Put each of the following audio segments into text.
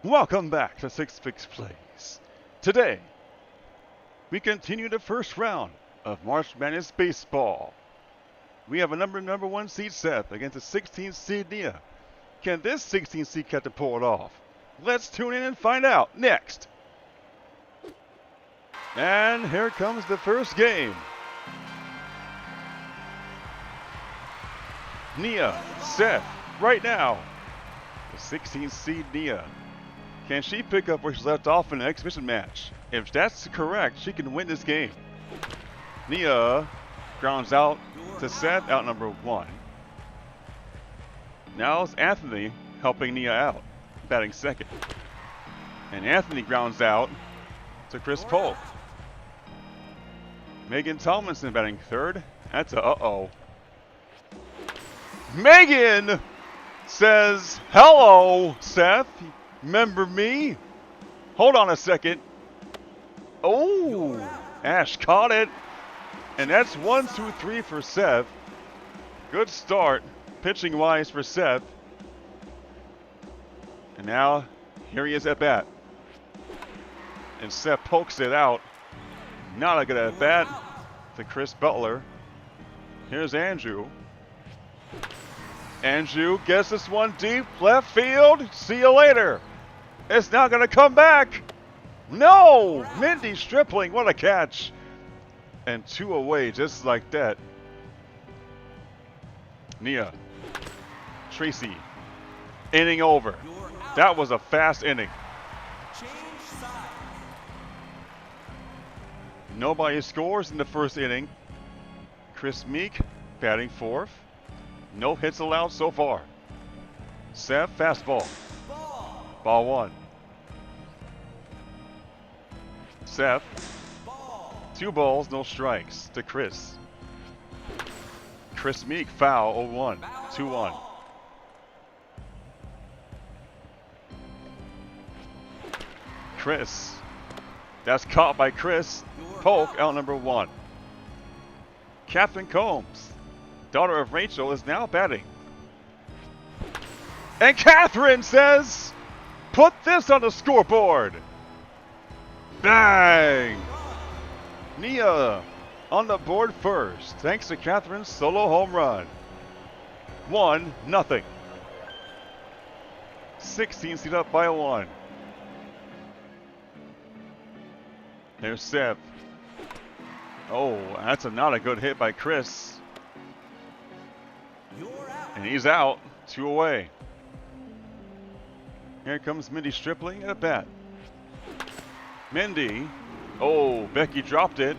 Welcome back to Six Fix Plays. Today, we continue the first round of March Madness Baseball. We have a number one seed Seth against a 16th seed Nia. Can this 16th seed captain pull it off? Let's tune in and find out next. And here comes the first game. Nia, Seth, right now. The 16th seed Nia. Can she pick up where she left off in an exhibition match? If that's correct, she can win this game. Nia grounds out to Seth, out number 1. Now it's Anthony helping Nia out, batting second. And Anthony grounds out to Chris Polk. Megan Tomlinson batting third. That's a uh-oh. Megan says, hello, Seth. Remember me? Hold on a second. Oh, Ash caught it. And that's 1, 2, 3 for Seth. Good start, pitching-wise for Seth. And now, here he is at bat. And Seth pokes it out. Not a good at bat to Chris Butler. Here's Andrew. Andrew gets this one deep left field. See you later. It's not going to come back. No! Mindy Stripling, what a catch. And 2 away just like that. Nia. Tracy. Inning over. That was a fast inning. Nobody scores in the first inning. Chris Meek batting fourth. No hits allowed so far. Seth, fastball. Ball 1. Seth. 2 balls, no strikes to Chris. Chris Meek, foul, 0-1. 2-1. Chris. That's caught by Chris. Polk, out number 1. Catherine Combs, daughter of Rachel, is now batting. And Catherine says, put this on the scoreboard. Bang! Nia on the board first, thanks to Catherine's solo home run. 1-0. 16 seed up by 1. There's Seth. Oh, that's not a good hit by Chris. And he's out. 2 away. Here comes Mindy Stripling at bat. Mindy. Oh, Becky dropped it.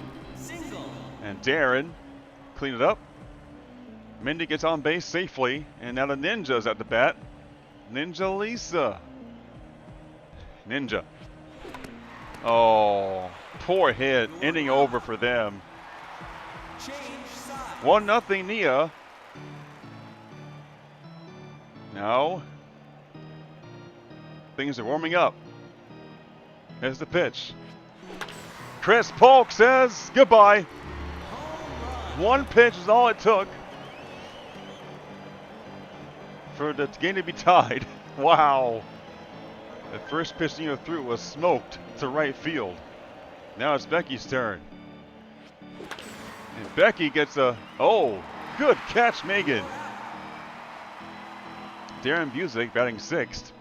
And Darren cleaned it up. Mindy gets on base safely. And now the Ninja's at the bat. Ninja Lisa. Ninja. Oh, poor hit. Inning over for them. 1-0 Nia. Now, things are warming up. Here's the pitch. Chris Polk says goodbye. 1 pitch is all it took for the game to be tied. Wow. The first pitch Nia threw was smoked to right field. Now it's Becky's turn. And Becky gets a, oh, good catch, Megan. Darren Busick batting 6th.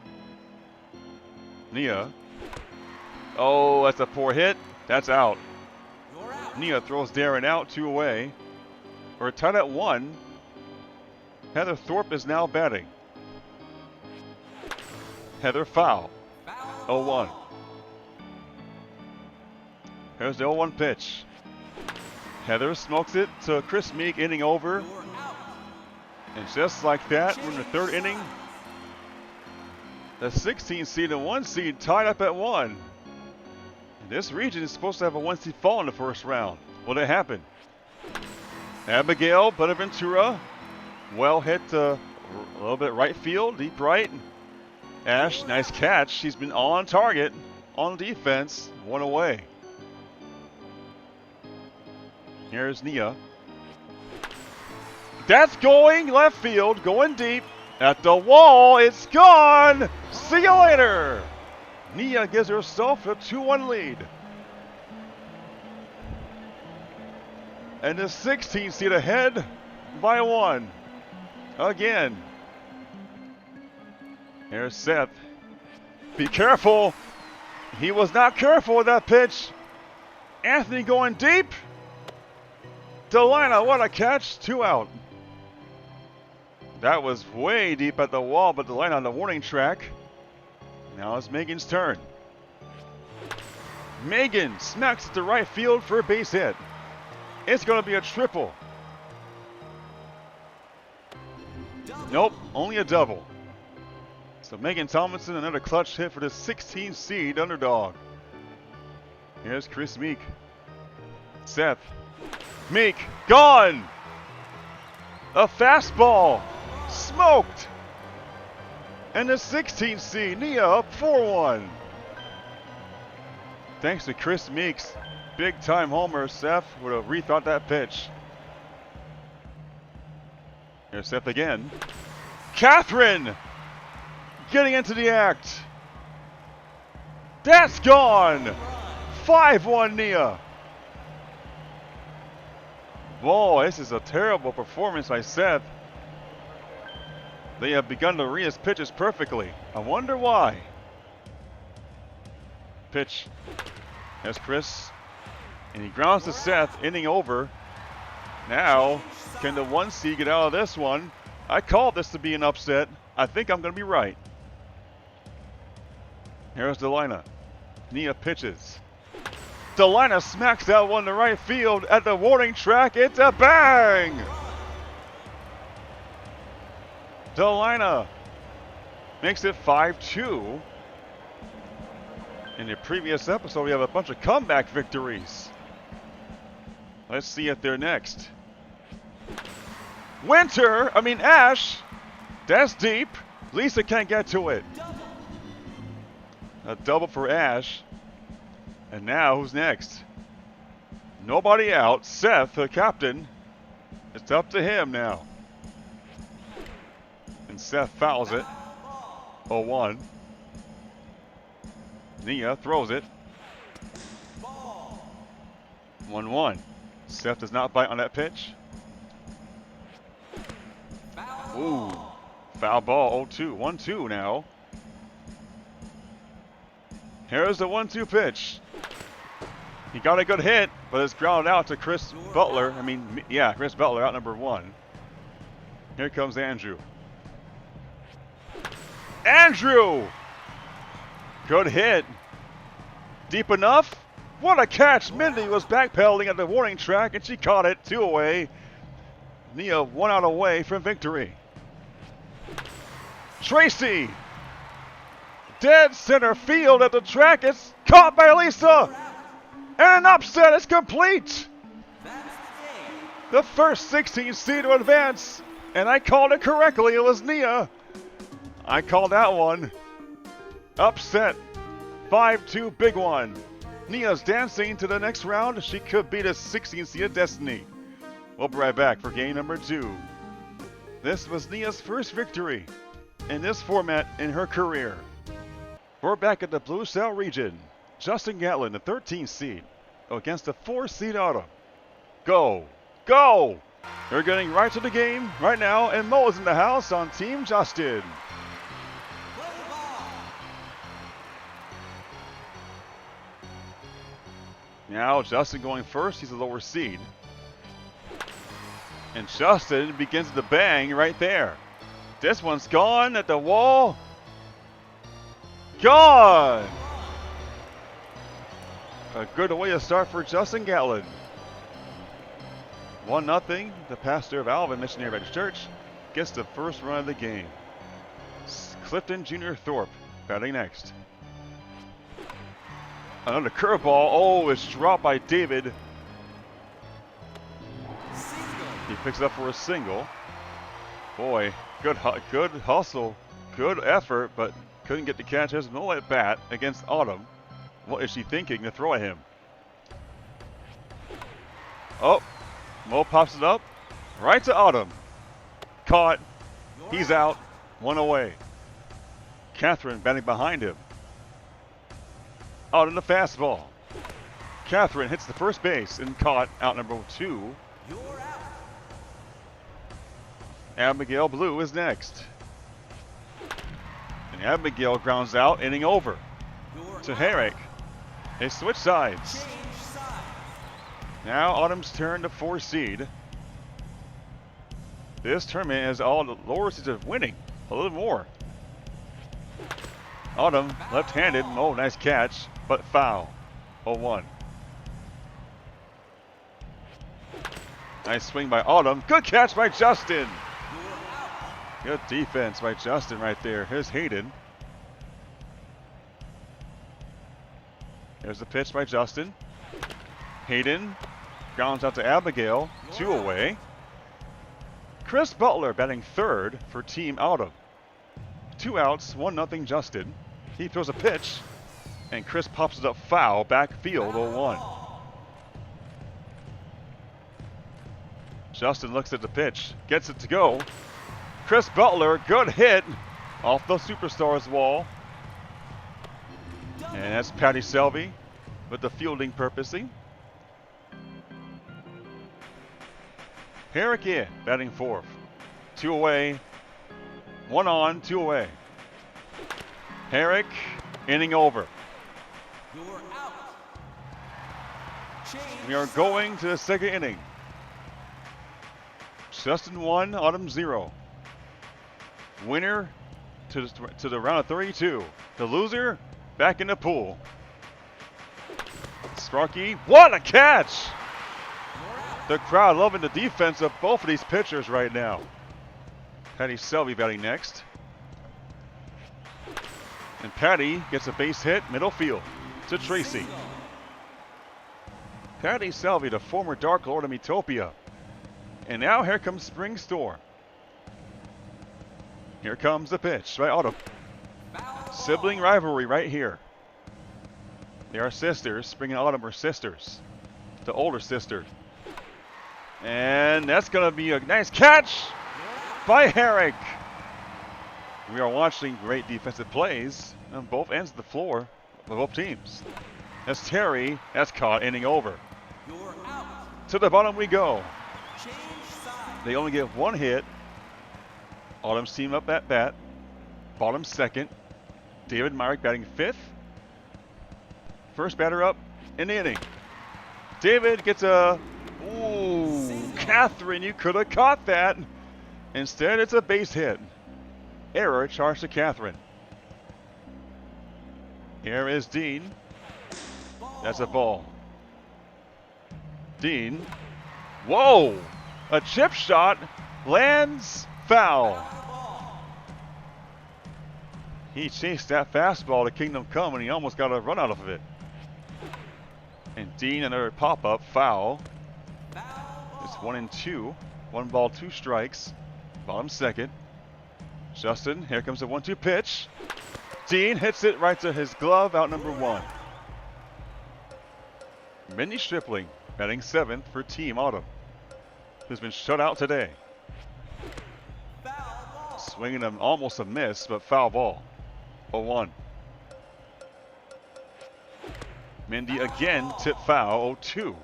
Nia. Oh, that's a poor hit. That's out. Nia throws Darren out, 2 away. We're tied at 1. Heather Thorpe is now batting. Heather foul. 0-1. Here's the 0-1 pitch. Heather smokes it to Chris Meek, inning over. And just like that, we're in the 3rd inning. The 16 seed and 1 seed tied up at 1. This region is supposed to have a 1 seed fall in the first round. Will it happen? Abigail Bonaventura, well hit a little bit right field, deep right. Ash, nice catch. She's been on target, on defense, 1 away. Here's Nia. That's going left field, going deep. At the wall, it's gone. See you later. Nia gives herself a 2-1 lead. And the 16 seed ahead by 1. Again. Here's Seth. Be careful. He was not careful with that pitch. Anthony going deep. Delina, what a catch. 2 out. That was way deep at the wall, but Delina on the warning track. Now it's Megan's turn. Megan smacks it to right field for a base hit. It's going to be a triple. Nope, only a double. So Megan Tomlinson, another clutch hit for the 16 seed underdog. Here's Chris Meek. Seth. Meek, gone! A fastball, smoked! And the 16 seed, Nia up 4-1. Thanks to Chris Meek's big time homer, Seth would have rethought that pitch. Here's Seth again. Catherine! Getting into the act. That's gone! 5-1 Nia. Boy, this is a terrible performance by Seth. They have begun to read his pitches perfectly. I wonder why. Pitch. There's Chris. And he grounds to Seth, inning over. Now, can the 1 seed get out of this one? I called this to be an upset. I think I'm going to be right. Here's Delina. Nia pitches. Delina smacks that one to right field at the warning track. It's a bang! Delina makes it 5-2. In the previous episode, we have a bunch of comeback victories. Let's see if they're next. Ash. That's deep. Lisa can't get to it. A double for Ash. And now, who's next? Nobody out. Seth, the captain. It's up to him now. And Seth fouls it. 0-1. Nia throws it. 1-1. Seth does not bite on that pitch. Ooh. Foul ball. 0-2. 1-2 now. Here's the 1-2 pitch. He got a good hit, but it's grounded out to Chris Butler. Chris Butler, out number 1. Here comes Andrew. Andrew! Good hit. Deep enough? What a catch. Mindy was backpedaling at the warning track, and she caught it. 2 away. Nia 1 out away from victory. Tracy! Dead center field at the track. It's caught by Lisa! And an upset is complete! The first 16 seed to advance. And I called it correctly. It was Nia. I called that one. Upset. 5-2, big one. Nia's dancing to the next round. She could beat a 16 seed of Destiny. We'll be right back for game number 2. This was Nia's first victory in this format in her career. We're back at the Blue Cell region. Justin Gatlin, the 13th seed, against the 4 seed Autumn. Go! Go! They're getting right to the game right now, and Mo is in the house on Team Justin. Now Justin going first. He's a lower seed. And Justin begins to bang right there. This one's gone at the wall. Gone! A good way to start for Justin Gatlin. 1-0. The pastor of Alvin Missionary Baptist Church gets the first run of the game. Clifton Jr. Thorpe batting next. Another curveball. Oh, it's dropped by David. He picks it up for a single. Boy, good hustle, good effort, but couldn't get the catch. There's no at bat against Autumn. What is she thinking to throw at him? Oh, Mo pops it up right to Autumn. Caught. He's out. 1 away. Catherine batting behind him. Out in the fastball. Catherine hits the first base and caught out number 2. Abigail Blue is next. And Abigail grounds out, inning over. To Herrick. They switch sides. Now Autumn's turn to 4 seed. This tournament has all the lower seeds of winning. A little more. Autumn, left-handed. Oh, nice catch, but foul. 0-1. Nice swing by Autumn. Good catch by Justin. Good defense by Justin right there. Here's Hayden. There's the pitch by Justin. Hayden grounds out to Abigail. 2 away. Chris Butler batting third for Team Autumn. 2 outs, 1-0 Justin. He throws a pitch, and Chris pops it up foul, backfield 0-1. Justin looks at the pitch, gets it to go. Chris Butler, good hit off the Superstars wall. And that's Patty Selvey with the fielding purposing. Herrick in, batting fourth. 2 away, 1 on, 2 away. Herrick, inning over. We are going to the second inning. Justin 1, Autumn 0. Winner to the round of 32. The loser, back in the pool. Sparky, what a catch! The crowd loving the defense of both of these pitchers right now. Patty Selvey batting next. And Patty gets a base hit, middle field, to Tracy. Patty Selvey, the former Dark Lord of Metopia. And now here comes Spring Storm. Here comes the pitch by Autumn. Sibling rivalry right here. They are sisters. Spring and Autumn are sisters. The older sister. And that's going to be a nice catch by Herrick. We are watching great defensive plays on both ends of the floor of both teams. That's Terry. That's caught, inning over. To the bottom we go. They only get 1 hit. Autumn's team up at bat. Bottom second. David Myrick batting 5th. First batter up in the inning. David gets a... Ooh, Catherine, you could have caught that. Instead, it's a base hit. Error charged to Catherine. Here is Dean. That's a ball. Dean. Whoa! A chip shot lands foul. He chased that fastball to Kingdom Come and he almost got a run out of it. And Dean, another pop-up foul. It's 1-2. 1 ball, 2 strikes. Bottom second. Justin, here comes a 1-2 pitch. Dean hits it right to his glove, out number 1. Mindy Stripling batting 7th for Team Autumn, who's been shut out today. Swinging him almost a miss, but foul ball. 0-1. Mindy again tip foul. 0-2.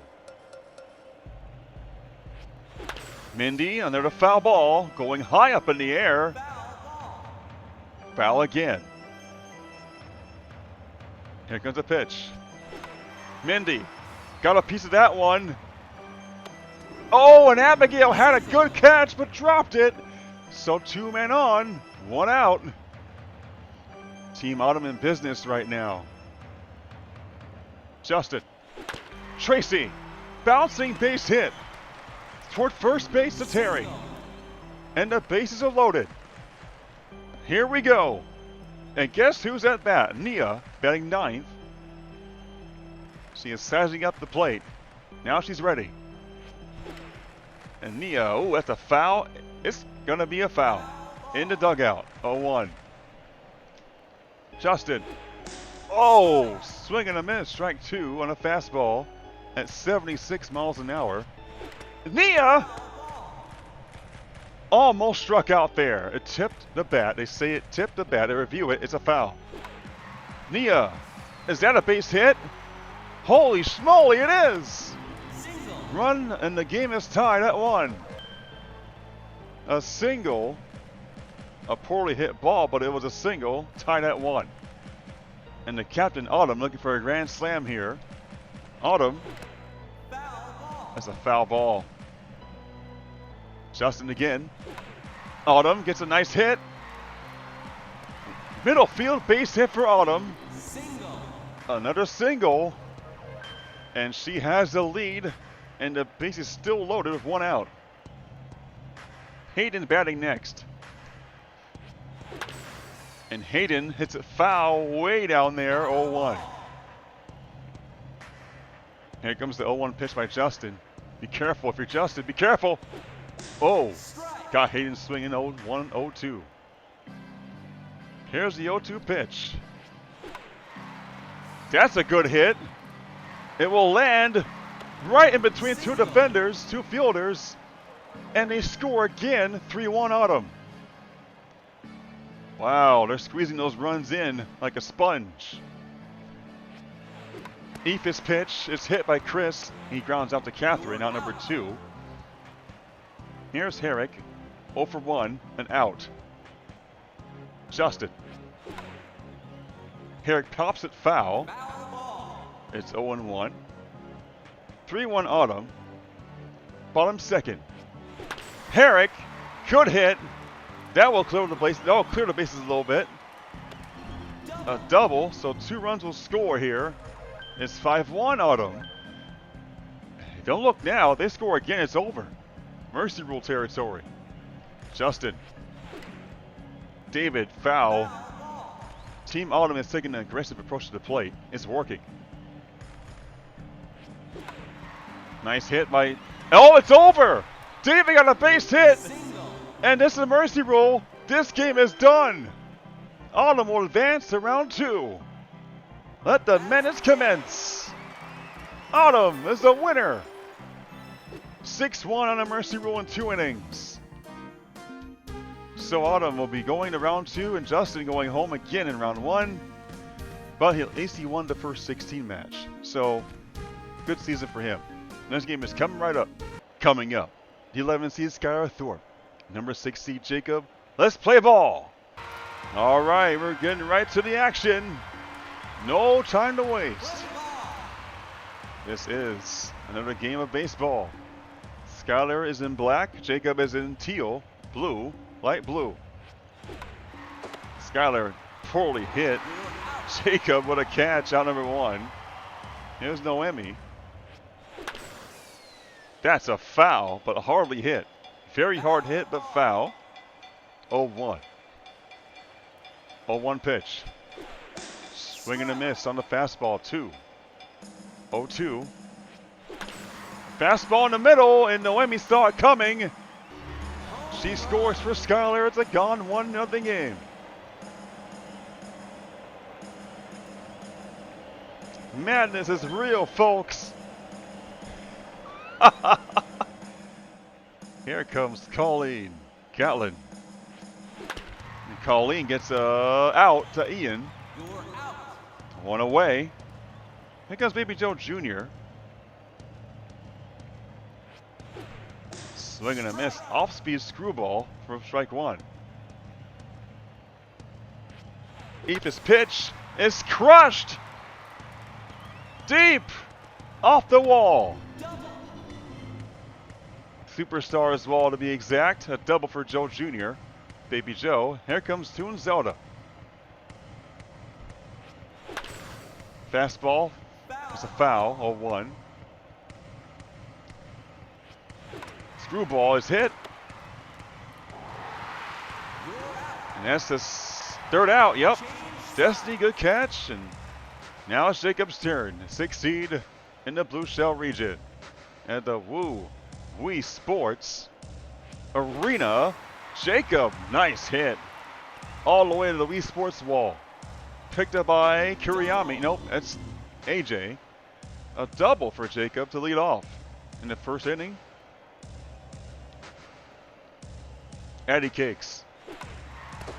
Mindy, another foul ball, going high up in the air. Foul again. Here comes a pitch. Mindy got a piece of that one. Oh, and Abigail had a good catch, but dropped it. So 2 men on, 1 out. Team Autumn in business right now. Justin. Tracy. Bouncing base hit. Toward first base to Terry. And the bases are loaded. Here we go. And guess who's at bat? Nia, batting 9th. She is sizing up the plate. Now she's ready. And Nia, oh, that's a foul. It's going to be a foul. In the dugout. 0-1. Justin. Oh, swing and a miss. Strike 2 on a fastball at 76 miles an hour. Nia almost struck out there. It tipped the bat. They say it tipped the bat. They review it. It's a foul. Nia Is that a base hit? Holy schmoly, it is! Run, and the game is tied at 1. A single. A poorly hit ball, but it was a single, tied at 1. And the captain, Autumn, looking for a grand slam here. Autumn. That's a foul ball. Justin again. Autumn gets a nice hit. Middle field base hit for Autumn. Another single. And she has the lead. And the base is still loaded with 1 out. Hayden batting next. And Hayden hits it foul way down there, 0-1. Here comes the 0-1 pitch by Justin. Be careful if you're Justin, be careful. Oh, got Hayden swinging 0-1, 0-2. Here's the 0-2 pitch. That's a good hit. It will land right in between 2 defenders, 2 fielders, and they score again, 3-1 Autumn. Wow, they're squeezing those runs in like a sponge. Aoife's pitch is hit by Chris. He grounds out to Catherine, out number 2. Here's Herrick, 0 for 1, an out. Justin. Herrick pops it foul. It's 0-1. 3-1 Autumn. Bottom second. Herrick could hit. That will clear the bases. That will clear the bases a little bit. A double, so 2 runs will score here. It's 5-1 Autumn. Don't look now. They score again. It's over. Mercy rule territory. Justin. David, foul. Team Autumn is taking an aggressive approach to the plate. It's working. Nice hit by... Oh, it's over! David got a base hit! And this is a mercy rule. This game is done. Autumn will advance to round 2. Let the minutes commence. Autumn is the winner. 6-1 on a mercy rule in 2 innings. So Autumn will be going to round 2 and Justin going home again in round 1. But at least he won the first 16 match. So good season for him. This game is coming right up. Coming up, the 11 seed Skylar Thorpe. Number 6 seed Jacob. Let's play ball. All right, we're getting right to the action. No time to waste. This is another game of baseball. Skylar is in black. Jacob is in teal, blue, light blue. Skylar poorly hit. Jacob with a catch out number 1. Here's Noemi. That's a foul, but hardly hit. Very hard hit, but foul. 0-1. 0-1 pitch. Swing and a miss on the fastball, 2. 0-2. Fastball in the middle, and Noemi saw it coming. She scores for Skylar. It's a gone 1-0 game. Madness is real, folks. Here comes Colleen Gatlin. And Colleen gets out to Ian. 1 away. Here comes Baby Joe Jr. Swing and a miss. Off-speed screwball for strike 1. Aoife's pitch is crushed. Deep. Off the wall. Superstars wall to be exact. A double for Joe Jr. Baby Joe. Here comes Toon Zelda. Fastball. It's a foul. 0-1. Screwball is hit. And that's the 3rd out. Yep. Destiny, good catch. And now it's Jacob's turn. 6 seed in the Blue Shell region. And the Wii Sports Arena. Jacob, nice hit. All the way to the Wii Sports wall. Picked up by Kuriyami. Nope, that's AJ. A double for Jacob to lead off in the 1st inning. Addie Cakes.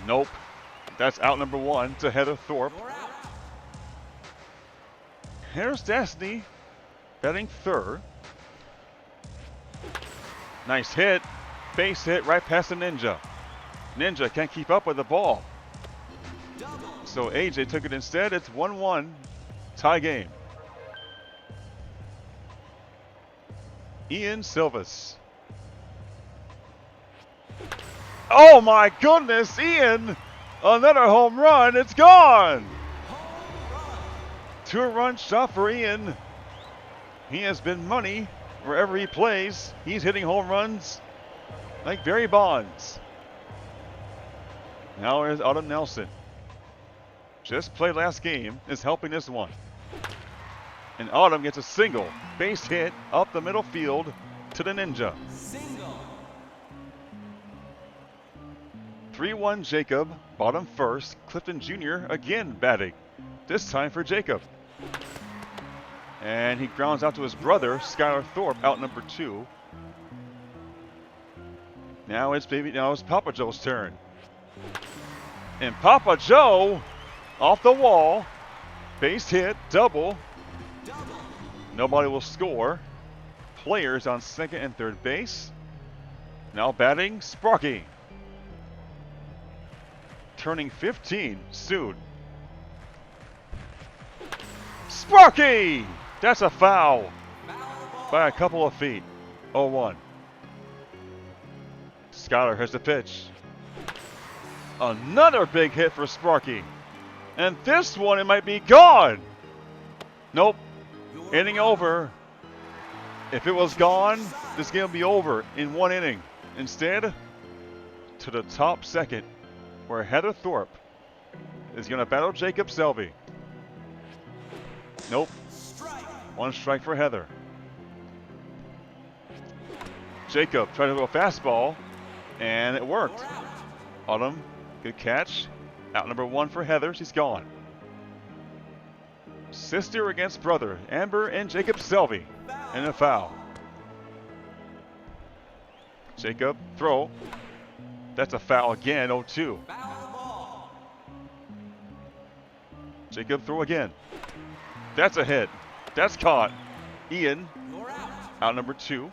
Nope. That's out number 1 to Heather Thorpe. Here's Destiny batting third. Nice hit. Base hit right past the Ninja. Ninja can't keep up with the ball. So AJ took it instead. It's 1-1. Tie game. Ian Silvas. Oh my goodness, Ian! Another home run. It's gone! 2-run shot for Ian. He has been money wherever he plays. He's hitting home runs like Barry Bonds. Now here's Autumn Nelson. Just played last game, is helping this one. And Autumn gets a single. Base hit up the middle field to the Ninja. 3-1 Jacob, bottom first. Clifton Jr. again batting. This time for Jacob. And he grounds out to his brother, Skylar Thorpe, out number 2. Now it's Papa Joe's turn. And Papa Joe, off the wall, base hit, double. Nobody will score. Players on second and third base. Now batting, Sparky. Turning 15 soon. Sparky! That's a foul by a couple of feet. 0-1. Skylar has the pitch. Another big hit for Sparky. And this one, it might be gone. Nope. Inning over. If it was gone, this game would be over in 1 inning. Instead, to the top second, where Heather Thorpe is going to battle Jacob Selvey. Nope. 1 strike for Heather. Jacob tried to go a fastball, and it worked. Autumn, good catch. Out number 1 for Heather. She's gone. Sister against brother. Amber and Jacob Selvey. And a foul. Jacob, throw. That's a foul again. 0-2. Jacob, throw again. That's a hit. That's caught. Ian, out number 2.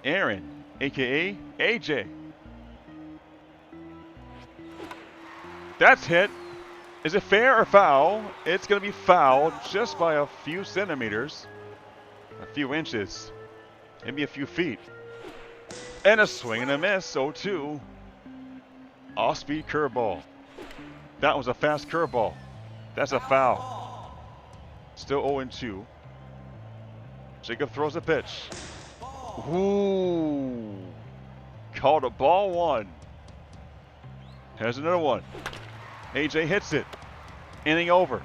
Aaron, a.k.a. AJ. That's hit. Is it fair or foul? It's going to be foul just by a few centimeters. A few inches. Maybe a few feet. And a swing and a miss. 0-2. Off-speed curveball. That was a fast curveball. That's a foul. Still 0-2. Jacob throws a pitch. Ooh. Called a ball 1. Here's another one. AJ hits it. Inning over.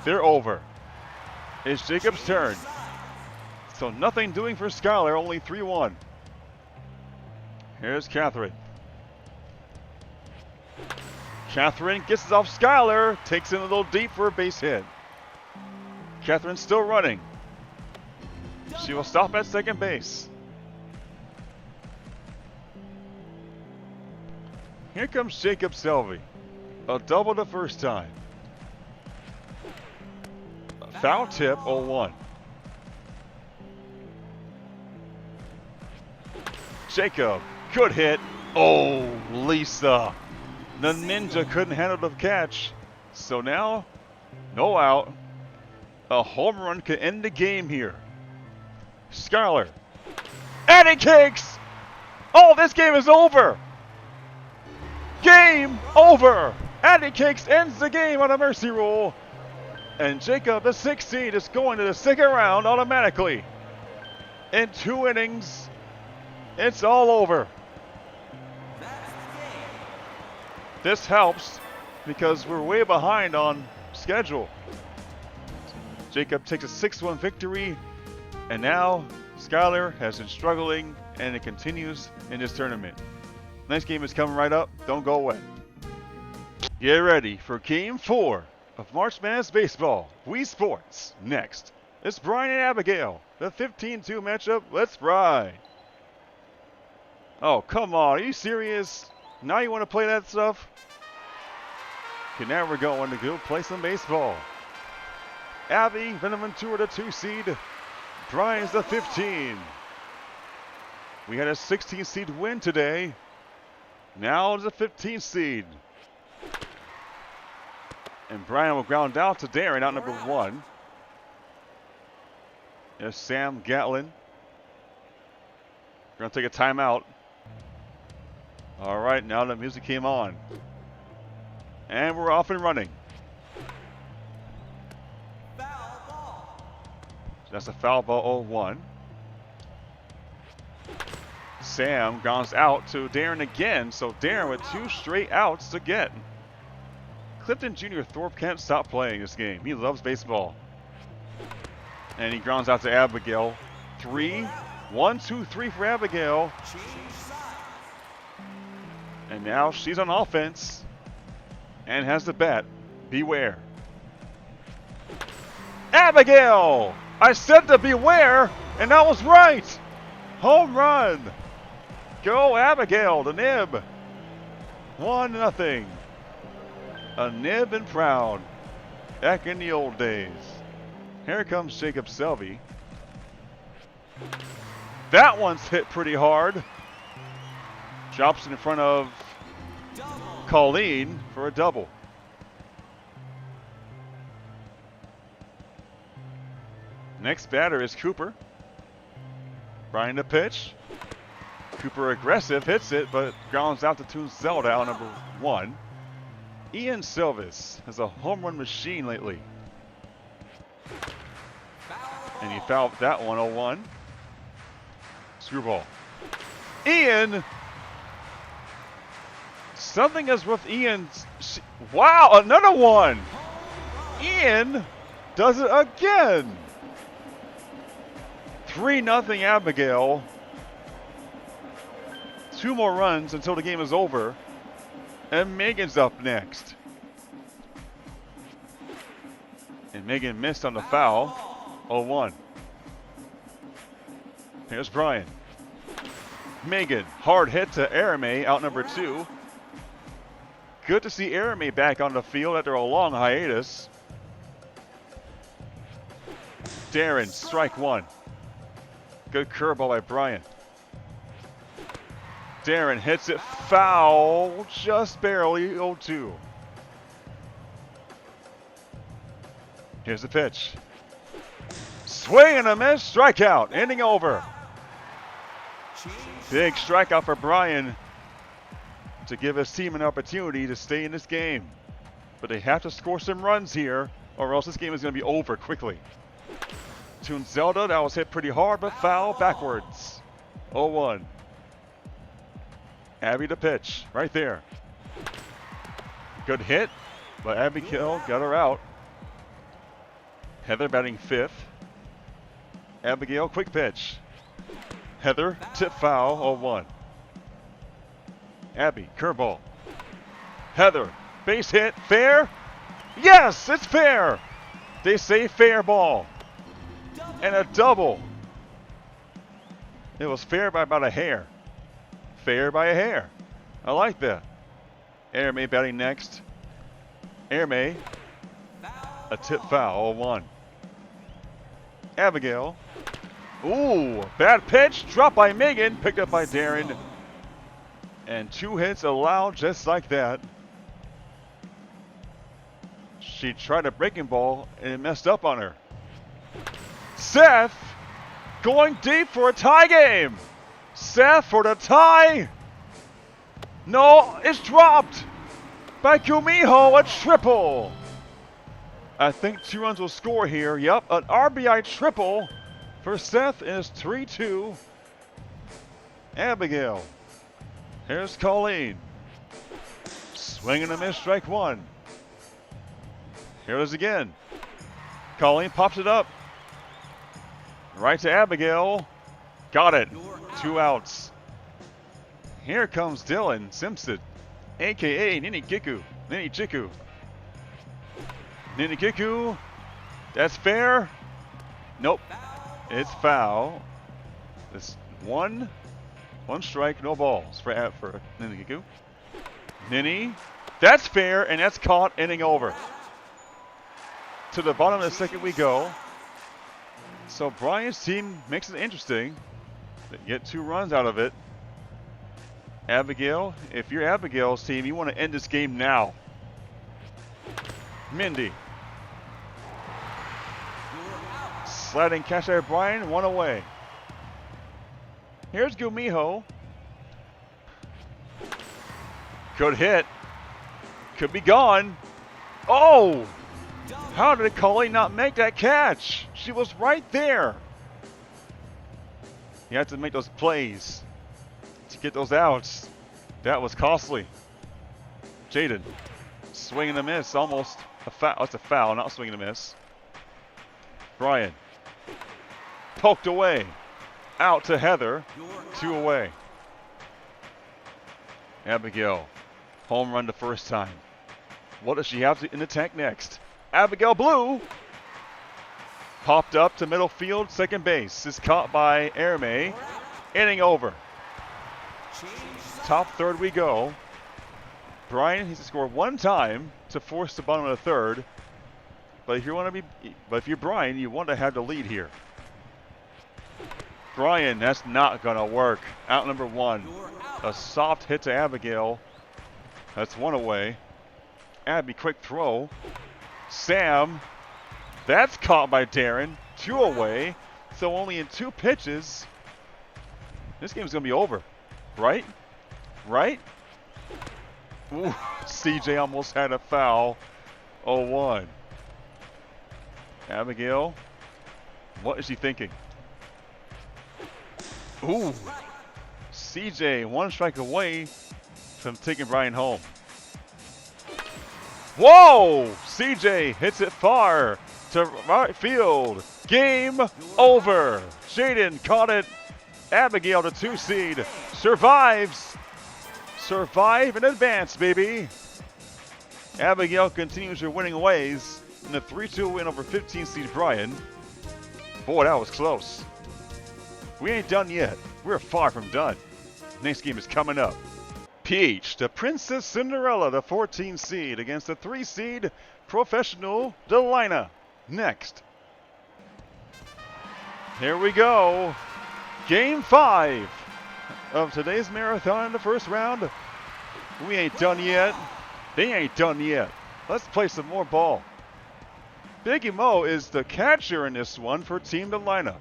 They're over. It's Jacob's turn. So nothing doing for Skylar, only 3-1. Here's Catherine. Catherine gets it off Skylar. Takes it a little deep for a base hit. Catherine's still running. She will stop at second base. Here comes Jacob Selvey. A double the first time. A foul tip, 0-1. Jacob, good hit. Oh, Lisa. The Ninja couldn't handle the catch. So now, no out. A home run could end the game here. Skylar. And it kicks! Oh, this game is over! Game over! Addy Cakes ends the game on a mercy rule. And Jacob, the 6th seed, is going to the second round automatically. In 2 innings, it's all over. This helps because we're way behind on schedule. Jacob takes a 6-1 victory, and now Skylar has been struggling, and it continues in this tournament. Next game is coming right up. Don't go away. Get ready for Game 4 of March Madness Baseball. Wii Sports. Next, it's Brian and Abigail. The 15-2 matchup. Let's ride. Oh, come on. Are you serious? Now you want to play that stuff? Okay, now we're going to go play some baseball. Abby, Benaventura the 2 seed. Brian's the 15. We had a 16 seed win today. Now it's a 15 seed. And Brian will ground out to Darren, out number 1. There's Sam Gatlin. We're going to take a timeout. All right, now the music came on. And we're off and running. Foul ball. That's a foul ball 0-1. Sam grounds out to Darren again, so Darren with 2 straight outs again. Clifton Jr. Thorpe can't stop playing this game. He loves baseball. And he grounds out to Abigail. 3, 1, 2, 3 for Abigail. And now she's on offense and has the bat. Beware. Abigail! I said to beware, and I was right. Home run. Go Abigail, the nib. 1-0. A nib and proud. Back in the old days. Here comes Jacob Selvey. That one's hit pretty hard. Drops in front of Colleen for a double. Next batter is Cooper. Brian to pitch. Cooper aggressive, hits it, but grounds out to Toon Zelda out number 1. Ian Silvis has a home run machine lately. And he fouled that one 0-1. Screwball. Ian! Something is with Ian. Wow, another one! Ian does it again! 3-0 Abigail. 2 more runs until the game is over. And Megan's up next. And Megan missed on the foul. 0-1. Here's Brian. Megan, hard hit to Arame, out number 2. Good to see Arame back on the field after a long hiatus. Darren, strike 1. Good curveball by Brian. Darren hits it foul, just barely, 0-2. Here's the pitch. Swing and a miss, strikeout, inning over. Big strikeout for Brian to give his team an opportunity to stay in this game. But they have to score some runs here, or else this game is going to be over quickly. Toon Zelda, that was hit pretty hard, but foul backwards. 0-1. Abby to pitch, right there. Good hit, but Abigail got her out. Heather batting 5th. Abigail, quick pitch. Heather, tip foul, 0-1. Abby, curveball. Heather, base hit, fair? Yes, it's fair! They say fair ball. And a double. It was fair by about a hair. Fair by a hair. I like that. Arame batting next. Arame, a tip foul, 0-1. Abigail. Ooh, bad pitch. Dropped by Megan. Picked up by Darren. And 2 hits allowed just like that. She tried a breaking ball and it messed up on her. Seth going deep for a tie game. Seth for the tie. No, it's dropped by Kumiho, a triple. I think 2 runs will score here. Yep, an RBI triple for Seth is 3-2. Abigail. Here's Colleen. Swing and a miss, strike 1. Here it is again. Colleen pops it up. Right to Abigail. Got it. 2 outs. Here comes Dylan Simpson, a.k.a. Ninikiku. Ninichiku. Ninikiku. That's fair. Nope. It's foul. It's one strike, no balls for Ninikiku. Nini. That's fair, and that's caught, inning over. To the bottom of the second we go. So Brian's team makes it interesting. They get 2 runs out of it. Abigail, if you're Abigail's team, you want to end this game now. Mindy. Sliding catch by Brian, 1 away. Here's Gumiho. Good hit. Could be gone. Oh! How did Coley not make that catch? She was right there. You have to make those plays to get those outs. That was costly. Jaden. Swing and a miss. Almost a foul. That's a foul, not swing and a miss. Brian. Poked away. Out to Heather. 2 away. Abigail. Home run the first time. What does she have in the tank next? Abigail Blue. Popped up to middle field, second base. Is caught by Erme. Inning over. Top third we go. Brian needs to score 1 time to force the bottom of the third. But if you're Brian, you want to have the lead here. Brian, that's not gonna work. Out number 1. A soft hit to Abigail. That's 1 away. Abby, quick throw. Sam. That's caught by Darren. 2 away. So only in 2 pitches. This game's gonna be over. Right? Right? Ooh, CJ almost had a foul. 0-1. Abigail. What is she thinking? Ooh. CJ 1 strike away from taking Brian home. Whoa! CJ hits it far to right field. Game over. Jaden caught it. Abigail, the 2 seed, survives. Survive and advance, baby. Abigail continues her winning ways in the 3-2 win over 15 seed Brian. Boy, that was close. We ain't done yet. We're far from done. Next game is coming up. Peach, the Princess Cinderella, the 14 seed, against the 3 seed professional Delina. Next. Here we go. Game 5 of today's marathon in the first round. We ain't done yet. They ain't done yet. Let's play some more ball. Biggie Mo is the catcher in this one for Team Delina.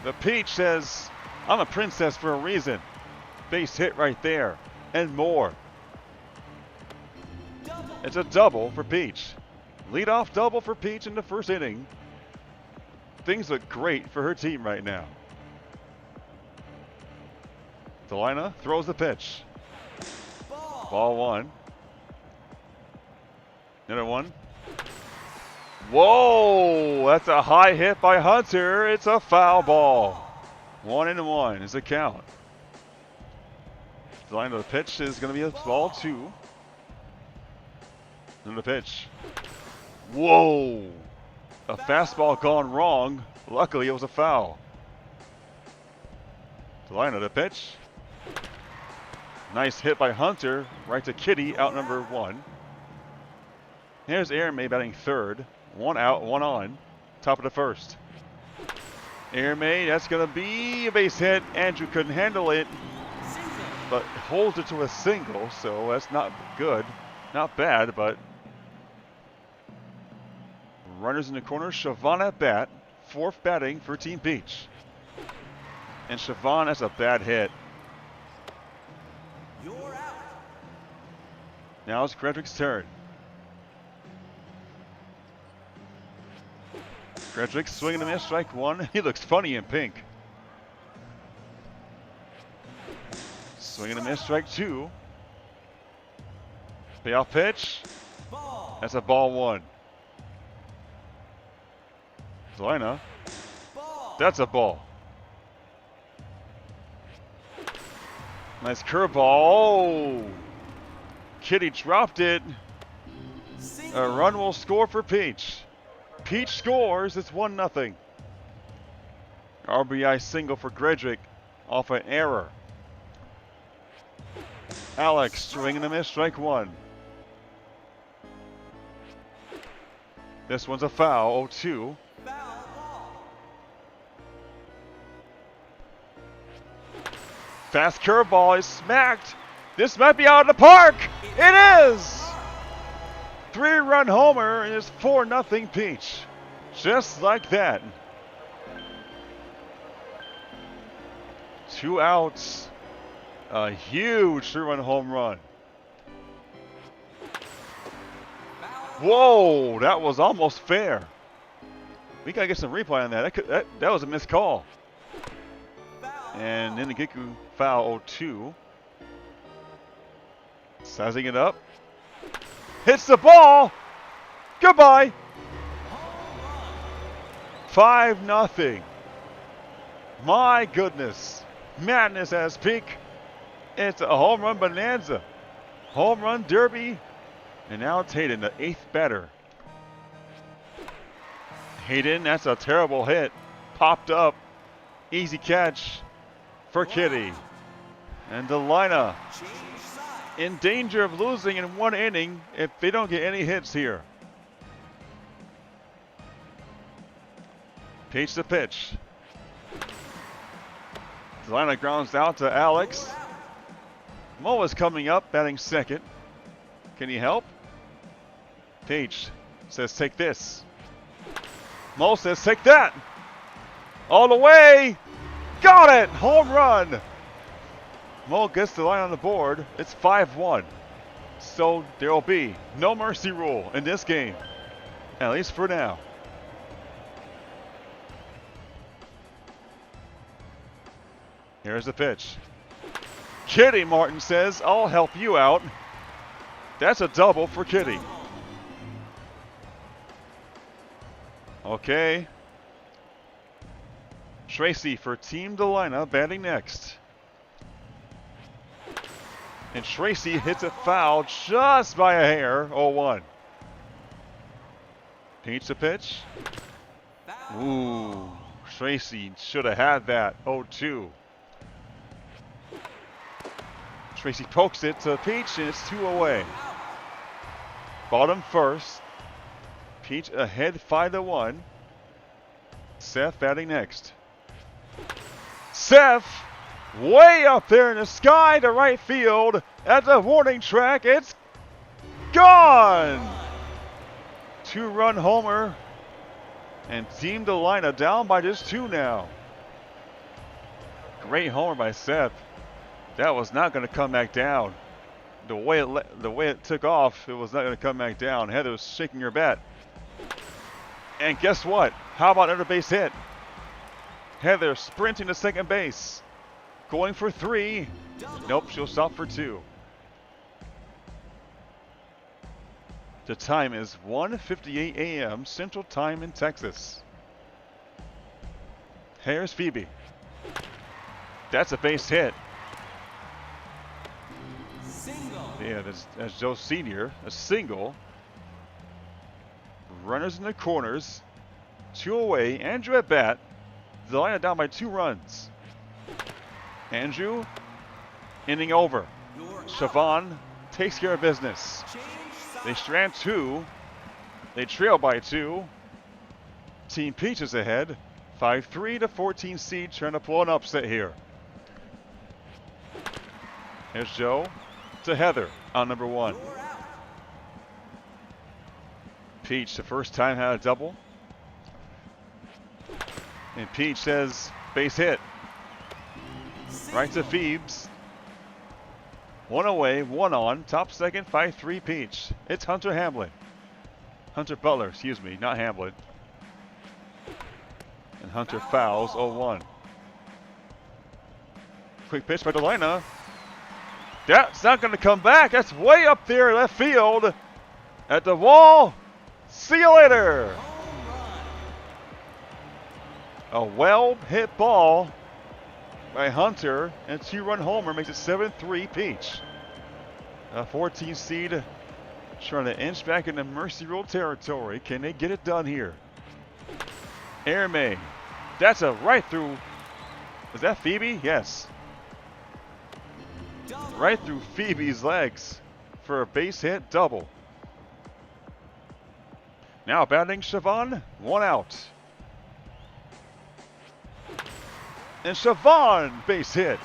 The Peach says, I'm a princess for a reason. Base hit right there. And more. It's a double for Peach. Leadoff double for Peach in the first inning. Things look great for her team right now. Delina throws the pitch. Ball 1. Another one. Whoa! That's a high hit by Hunter. It's a foul ball. 1-1 is the count. Delina, the pitch is going to be a ball 2. And the pitch. Whoa! A fastball gone wrong. Luckily, it was a foul. Delina, the pitch. Nice hit by Hunter. Right to Kitty, out number 1. Here's Erme batting third. 1 out, 1 on. Top of the first. Erme, that's going to be a base hit. Andrew couldn't handle it, but holds it to a single, so that's not good. Not bad, but runners in the corner. Siobhan at bat. 4th batting for Team Peach. And Siobhan has a bad hit. You're out. Now it's Frederick's turn. Frederick swinging a miss, strike 1. He looks funny in pink. Swinging a miss, strike 2. Payoff pitch. Ball. That's a ball 1. Delina. Ball. That's a ball. Nice curveball. Oh! Kitty dropped it. A run will score for Peach. Peach scores. It's 1-0. RBI single for Gredrick off an error. Alex swinging a miss, strike 1. This one's a foul, 0-2. Foul ball. Fast curveball is smacked. This might be out of the park. It is! 3-run homer and it's 4-0 Peach. Just like that. 2 outs. A huge 3-run home run. Whoa, that was almost fair. We gotta get some replay on that. That was a missed call. And Inigiku foul 0-2. Sizing it up. Hits the ball. Goodbye. 5-0. My goodness. Madness at its peak. It's a home run bonanza. Home run derby. And now it's Hayden, the 8th batter. Hayden, that's a terrible hit. Popped up. Easy catch for Kitty. And Delina in danger of losing in 1 inning if they don't get any hits here. Peach the pitch. Delina grounds out to Alex. Mo is coming up, batting second. Can he help? Peach says, take this. Mo says, take that. All the way. Got it. Home run. Mo gets the line on the board. It's 5-1. So there will be no mercy rule in this game, at least for now. Here's the pitch. Kitty, Martin says, I'll help you out. That's a double for Kitty. Okay. Tracy for Team Delina batting next. And Tracy hits a foul just by a hair, 0-1. Peach the pitch. Ooh, Tracy should have had that, 0-2. Tracy pokes it to Peach and it's 2 away. Bottom first. Peach ahead 5-1. Seth batting next. Seth way up there in the sky to right field at the warning track. It's gone. 2-run homer. And Team Delina down by just 2 now. Great homer by Seth. That was not going to come back down. The way it took off, it was not going to come back down. Heather was shaking her bat. And guess what? How about another base hit? Heather sprinting to second base. Going for 3. Nope, she'll stop for 2. The time is 1:58 a.m. Central Time in Texas. Here's Phoebe. That's a base hit. Yeah, that's Joe Sr. A single. Runners in the corners. 2 away. Andrew at bat. Delina down by 2 runs. Andrew, inning over. Siobhan takes care of business. They strand 2. They trail by 2. Team Peach is ahead. 5-3 to 14 seed, trying to pull an upset here. Here's Joe to Heather on number 1. Peach, the first time, had a double. And Peach says, base hit. Right to Phoebes. 1 away, 1 on. Top second, 5-3 Peach. It's Hunter Hamlin. Hunter Butler, excuse me, not Hamlin. And Hunter fouls 0-1. Quick pitch by Delina. That's not going to come back. That's way up there left field. At the wall. See you later. A well-hit ball by Hunter, and a 2-run homer makes it 7-3 Peach. A 14 seed trying to inch back into mercy rule territory. Can they get it done here? Air May. That's a right through. Was that Phoebe? Yes. Right through Phoebe's legs for a base hit double. Now batting Siobhan, 1 out. And Siobhan, base hit.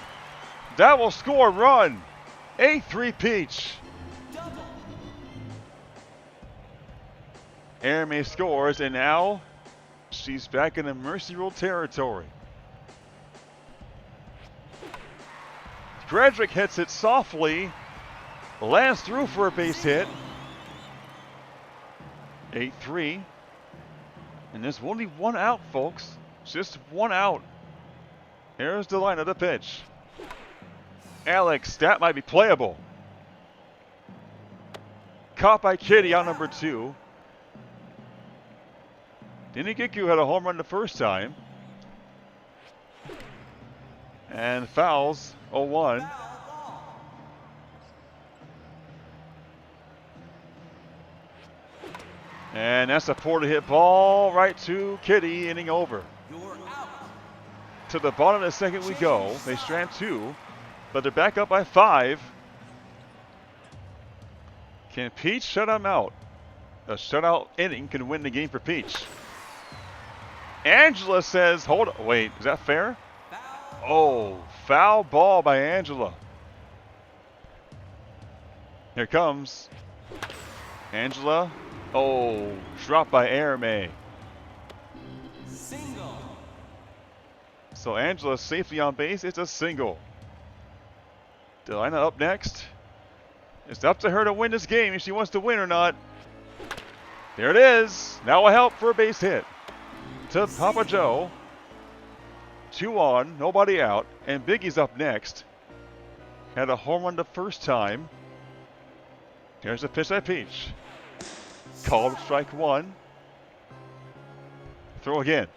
That will score a run. 8-3 Peach. Double. Aramay scores, and now she's back in the mercy rule territory. Frederick hits it softly. Lands through for a base hit. 8-3. And there's only 1 out, folks. Just 1 out. Here's Delina, the pitch. Alex, that might be playable. Caught by Kitty, out number 2. Dinigiku had a home run the first time. And fouls, 0-1. And that's a poorly hit ball right to Kitty, inning over. You're out. To the bottom of the second we go. They strand 2, but they're back up by 5. Can Peach shut them out? A shutout inning can win the game for Peach. Angela says, hold on, wait, is that fair? Oh, foul ball by Angela. Here comes Angela. Oh, dropped by Aramay. Single. So Angela safely on base. It's a single. Delina up next. It's up to her to win this game if she wants to win or not. There it is. Now a help for a base hit to Papa Joe. 2 on, nobody out, and Biggie's up next. Had a home run the first time. Here's the pitch by Peach. Called strike 1. Throw again.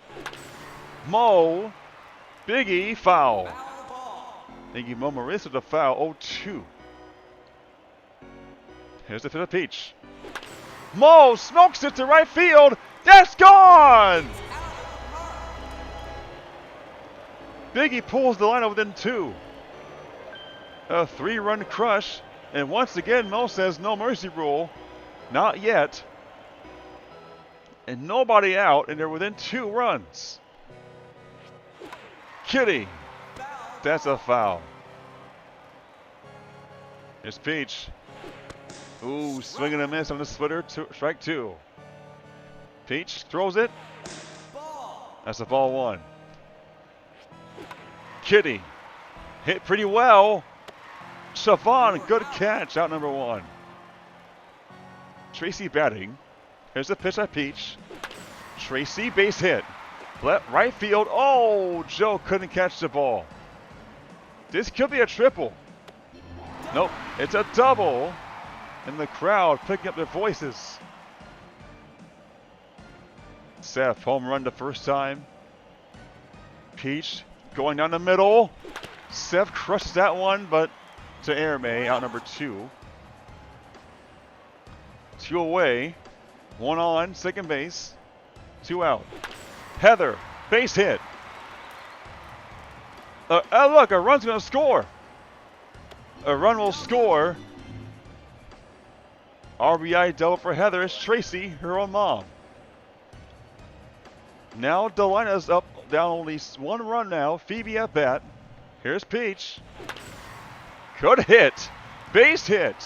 Mo. Biggie, foul. Biggie Mo Marissa with a foul, 0-2. Here's the pitch by Peach. Mo smokes it to right field. That's gone! Biggie pulls the line within 2. A 3-run crush. And once again, Mo says no mercy rule. Not yet. And nobody out, and they're within 2 runs. Kitty. That's a foul. Here's Peach. Ooh, swing and a miss on the splitter. Strike 2. Peach throws it. That's a ball 1. Kitty hit pretty well. Siobhan, good catch, out number 1. Tracy batting. Here's the pitch at Peach. Tracy, base hit. Left, right field. Oh, Joe couldn't catch the ball. This could be a triple. Nope, it's a double. And the crowd picking up their voices. Seth, home run the first time. Peach going down the middle. Seth crushes that one, but to Aramay, out number 2. 2 away. 1 on, second base. 2 out. Heather, base hit. Look, a run's going to score. A run will score. RBI double for Heather. It's Tracy, her own mom. Now Delina's up, down only 1 run now. Phoebe at bat. Here's Peach. Good hit. Base hit.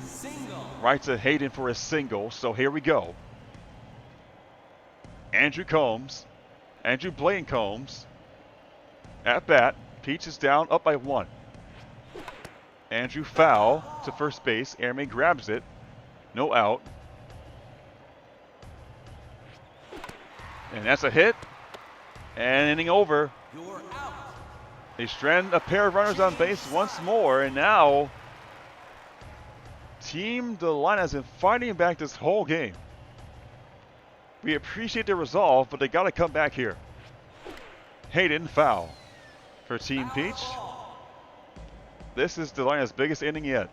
Single. Right to Hayden for a single. So here we go. Andrew Combs. Andrew Blaine Combs. At bat. Peach is down, up by 1. Andrew foul to first base. Aramay grabs it. No out. And that's a hit. And inning over. You're out. They strand a pair of runners on base once more. And now Team Delina has been fighting back this whole game. We appreciate their resolve, but they got to come back here. Hayden foul for Team Peach. This is Delina's biggest inning yet.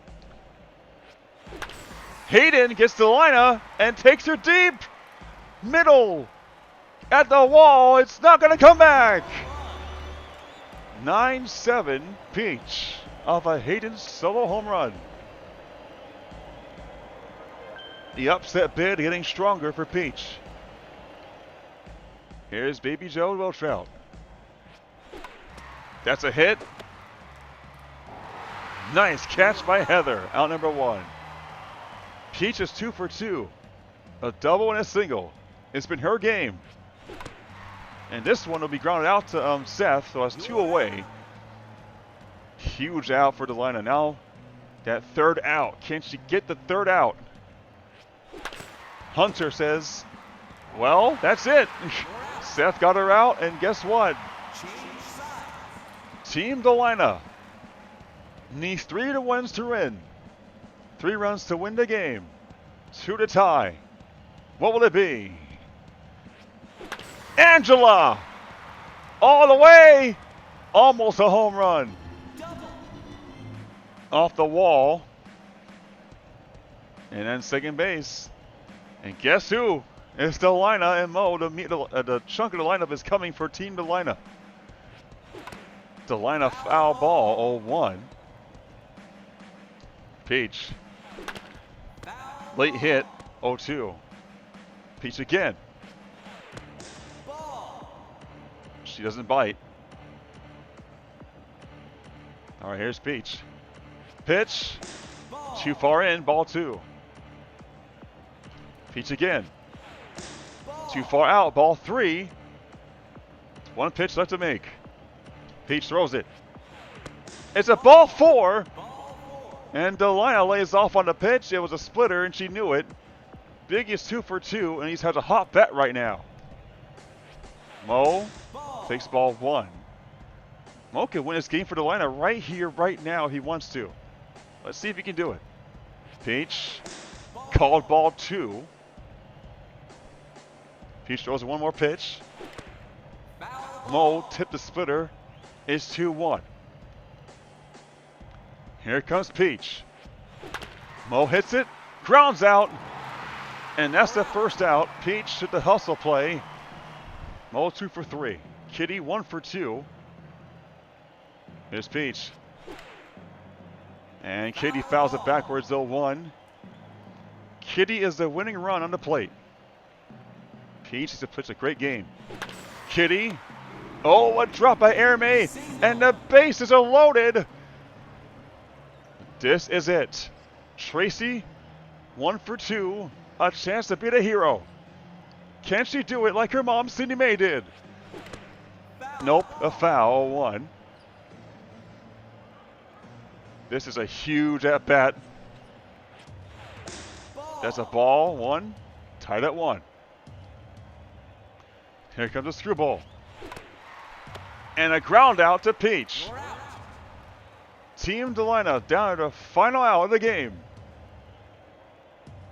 Hayden gets Delina and takes her deep. Middle at the wall. It's not going to come back. 9-7 Peach off a Hayden solo home run. The upset bid getting stronger for Peach. Here's Baby Joe Wiltrout. That's a hit. Nice catch by Heather, out number 1. Peach is 2 for 2. A double and a single. It's been her game. And this one will be grounded out to Seth, so that's 2 away. Huge out for Delina. Now that third out. Can she get the third out? Hunter says, well, that's it. Seth got her out, and guess what? Team Delina needs 3 wins to win. 3 runs to win the game. 2 to tie. What will it be? Angela! All the way! Almost a home run. Off the wall. And then second base. And guess who? It's Delina and Mo. The chunk of the lineup is coming for Team Delina. Delina foul ball, 0-1. Peach. Late hit, 0-2. Peach again. She doesn't bite. All right, here's Peach. Pitch. Too far in, ball 2. Peach again. Too far out, ball 3. 1 pitch left to make. Peach throws it. It's a ball 4. And Delina lays off on the pitch. It was a splitter, and she knew it. Big is 2 for 2, and he's has a hot bat right now. Mo takes ball 1. Mo can win this game for Delina right here, right now. He wants to. Let's see if he can do it. Peach called ball 2. Peach throws 1 more pitch. Mo tipped the splitter. It's 2-1. Here comes Peach. Mo hits it, grounds out, and that's the first out. Peach took the hustle play. Mo 2 for 3. Kitty 1 for 2. Here's Peach. And Kitty fouls it backwards, 0-1. Kitty is the winning run on the plate. Peach is to pitch a great game. Kitty. Oh, a drop by Airmay, and the bases are loaded. This is it. Tracy, 1 for 2. A chance to be the hero. Can she do it like her mom, Cindy Mae, did? Nope, a foul, 0-1. This is a huge at-bat. That's a ball, 1. Tied at 1. Here comes a screwball. And a ground out to Peach. Team Delina down at the final out of the game.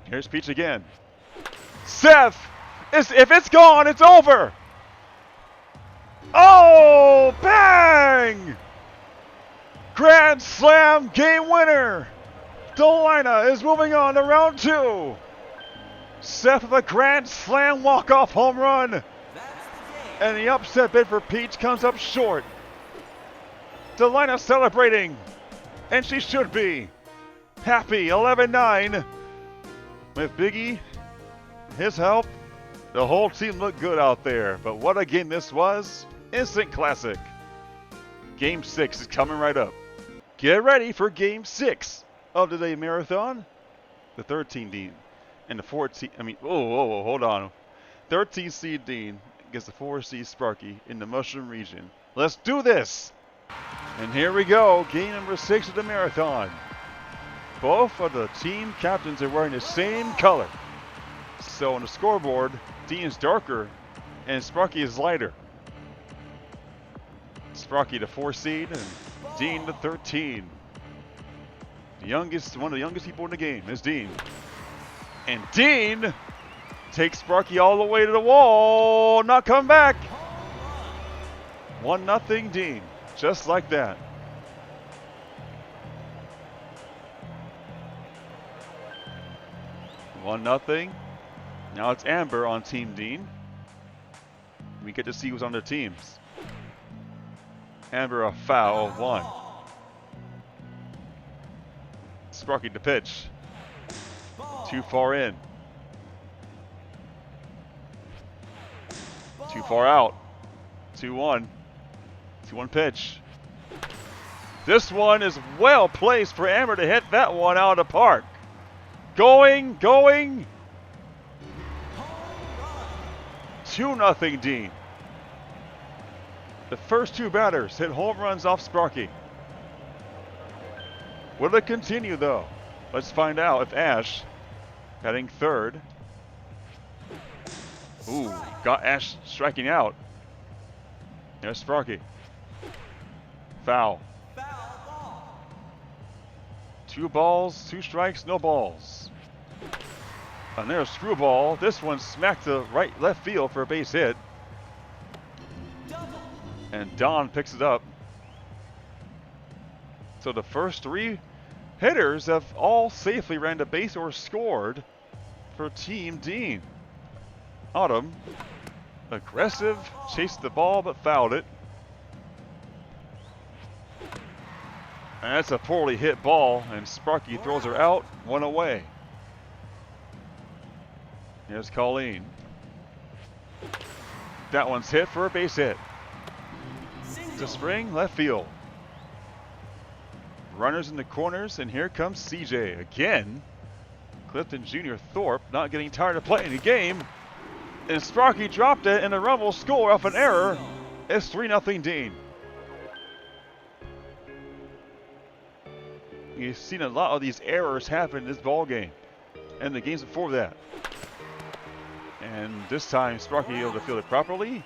Here's Peach again. Seth! If it's gone, it's over! Oh, bang! Grand Slam game winner! Delina is moving on to round 2. Seth with a Grand Slam walk-off home run. And the upset bid for Peach comes up short. Delina celebrating. And she should be. Happy 11-9. With Biggie, his help, the whole team looked good out there. But what a game this was. Instant classic. Game 6 is coming right up. Get ready for Game 6 of the day marathon. The 13 Dean and the 14, hold on. 13 seed Dean against the 4 seed Sparky in the Mushroom region. Let's do this! And here we go, game number 6 of the marathon. Both of the team captains are wearing the same color. So on the scoreboard, Dean is darker and Sparky is lighter. Sparky the 4 seed and Dean the 13. The youngest, one of the youngest people in the game is Dean. And Dean takes Sparky all the way to the wall, not come back. 1-0 Dean, just like that. One nothing. Now it's Amber on Team Dean. We get to see who's on their teams. Amber a foul, 1. Sparky to pitch. Too far in. Too far out. 2-1. 2-1 pitch. This one is well placed for Amber to hit that one out of the park. Going. 2-0 Dean. The first two batters hit home runs off Sparky. Will it continue though? Let's find out if Ash, batting third. Ooh, got Ash striking out. There's Sparky. Foul. 2 balls, 2 strikes, no balls. And there's Screwball. This one smacked to left field for a base hit. And Don picks it up. So the first 3 hitters have all safely ran to base or scored for Team Dean. Autumn, aggressive, chased the ball but fouled it. And that's a poorly hit ball, and Sparky throws her out, 1 away. Here's Colleen. That one's hit for a base hit. To spring, left field. Runners in the corners, and here comes CJ again. Clifton Jr. Thorpe not getting tired of playing the game. And Sparky dropped it, and the Rumble score off an error. It's 3-0 Dean. You've seen a lot of these errors happen in this ball game, and the games before that. And this time, Sparky able to field it properly.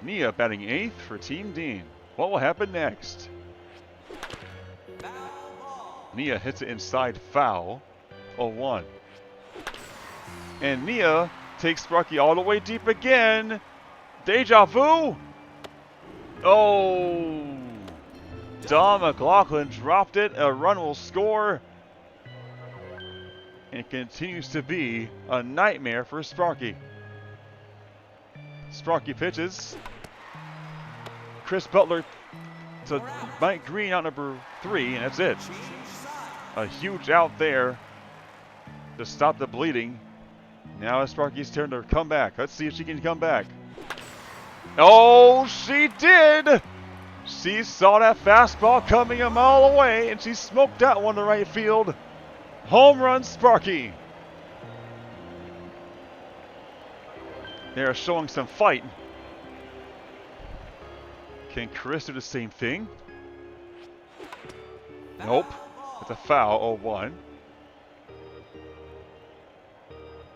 Nia batting 8th for Team Dean. What will happen next? Nia hits it inside, foul. 0-1. And Nia takes Sparky all the way deep again. Deja vu. Oh. Don McLaughlin dropped it. A run will score. And it continues to be a nightmare for Sparky. Sparky pitches. Chris Butler to Mike Green out number 3, and that's it. A huge out there to stop the bleeding. Now it's Sparky's turn to come back. Let's see if she can come back. Oh, she did! She saw that fastball coming a mile away, and she smoked that one to right field. Home run, Sparky. They're showing some fight. Can Chris do the same thing? Nope. It's a foul, 0-1.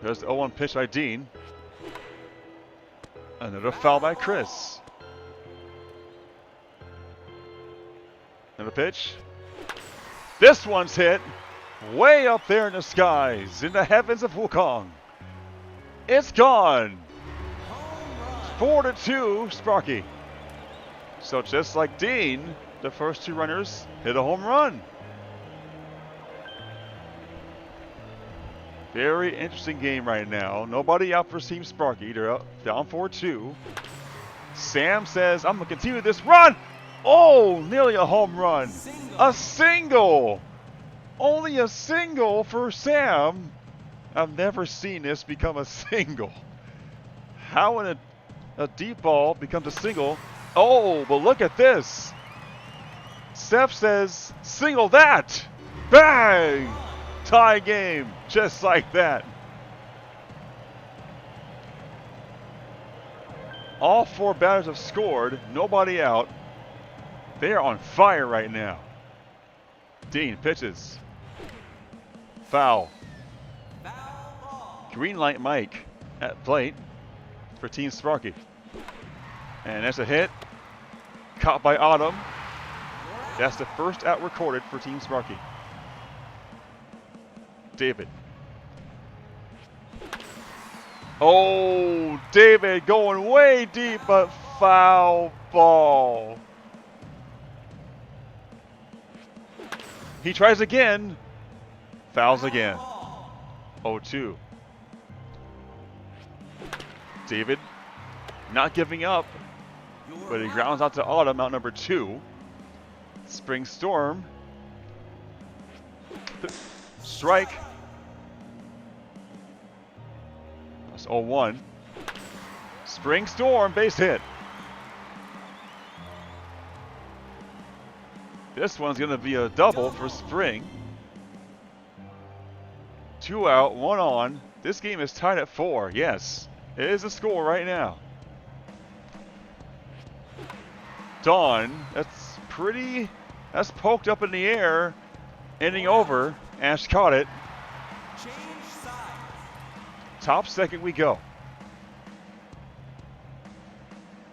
There's the 0-1 pitch by Dean. Another foul by Chris. Another pitch. This one's hit way up there in the skies, in the heavens of Wukong. It's gone. 4-2, Sparky. So just like Dean, the first 2 runners hit a home run. Very interesting game right now. Nobody out for Team Sparky. They're up, down 4-2. Sam says, I'm going to continue this run. Oh, nearly a home run. A single. Only a single for Sam. I've never seen this become a single. How in a deep ball becomes a single? Oh, but look at this. Seth says, single that. Bang! Tie game, just like that. All 4 batters have scored, nobody out. They are on fire right now. Dean pitches. Foul. Green light Mike at plate for Team Sparky. And that's a hit. Caught by Autumn. That's the first out recorded for Team Sparky. David. Oh, David going way deep, but foul ball. He tries again. Fouls again. 0-2. David not giving up, but he grounds out to Autumn, out number 2. Spring Storm. Strike. That's 0-1. Spring Storm, base hit. This one's going to be a double for Spring. 2 out, 1 on. This game is tied at 4. Yes, it is a score right now. Dawn, that's poked up in the air, ending over. Ash caught it. Change sides. Top second we go.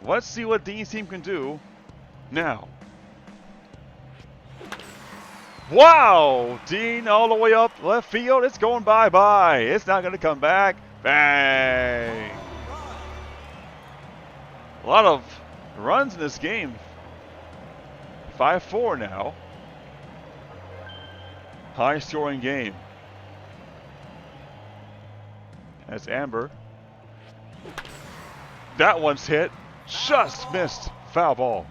Let's see what Dean's team can do now. Wow! Dean all the way up left field. It's going bye-bye. It's not going to come back. Bang! A lot of runs in this game. 5-4 now. High-scoring game. As Amber. That one's hit. Just missed. Foul ball.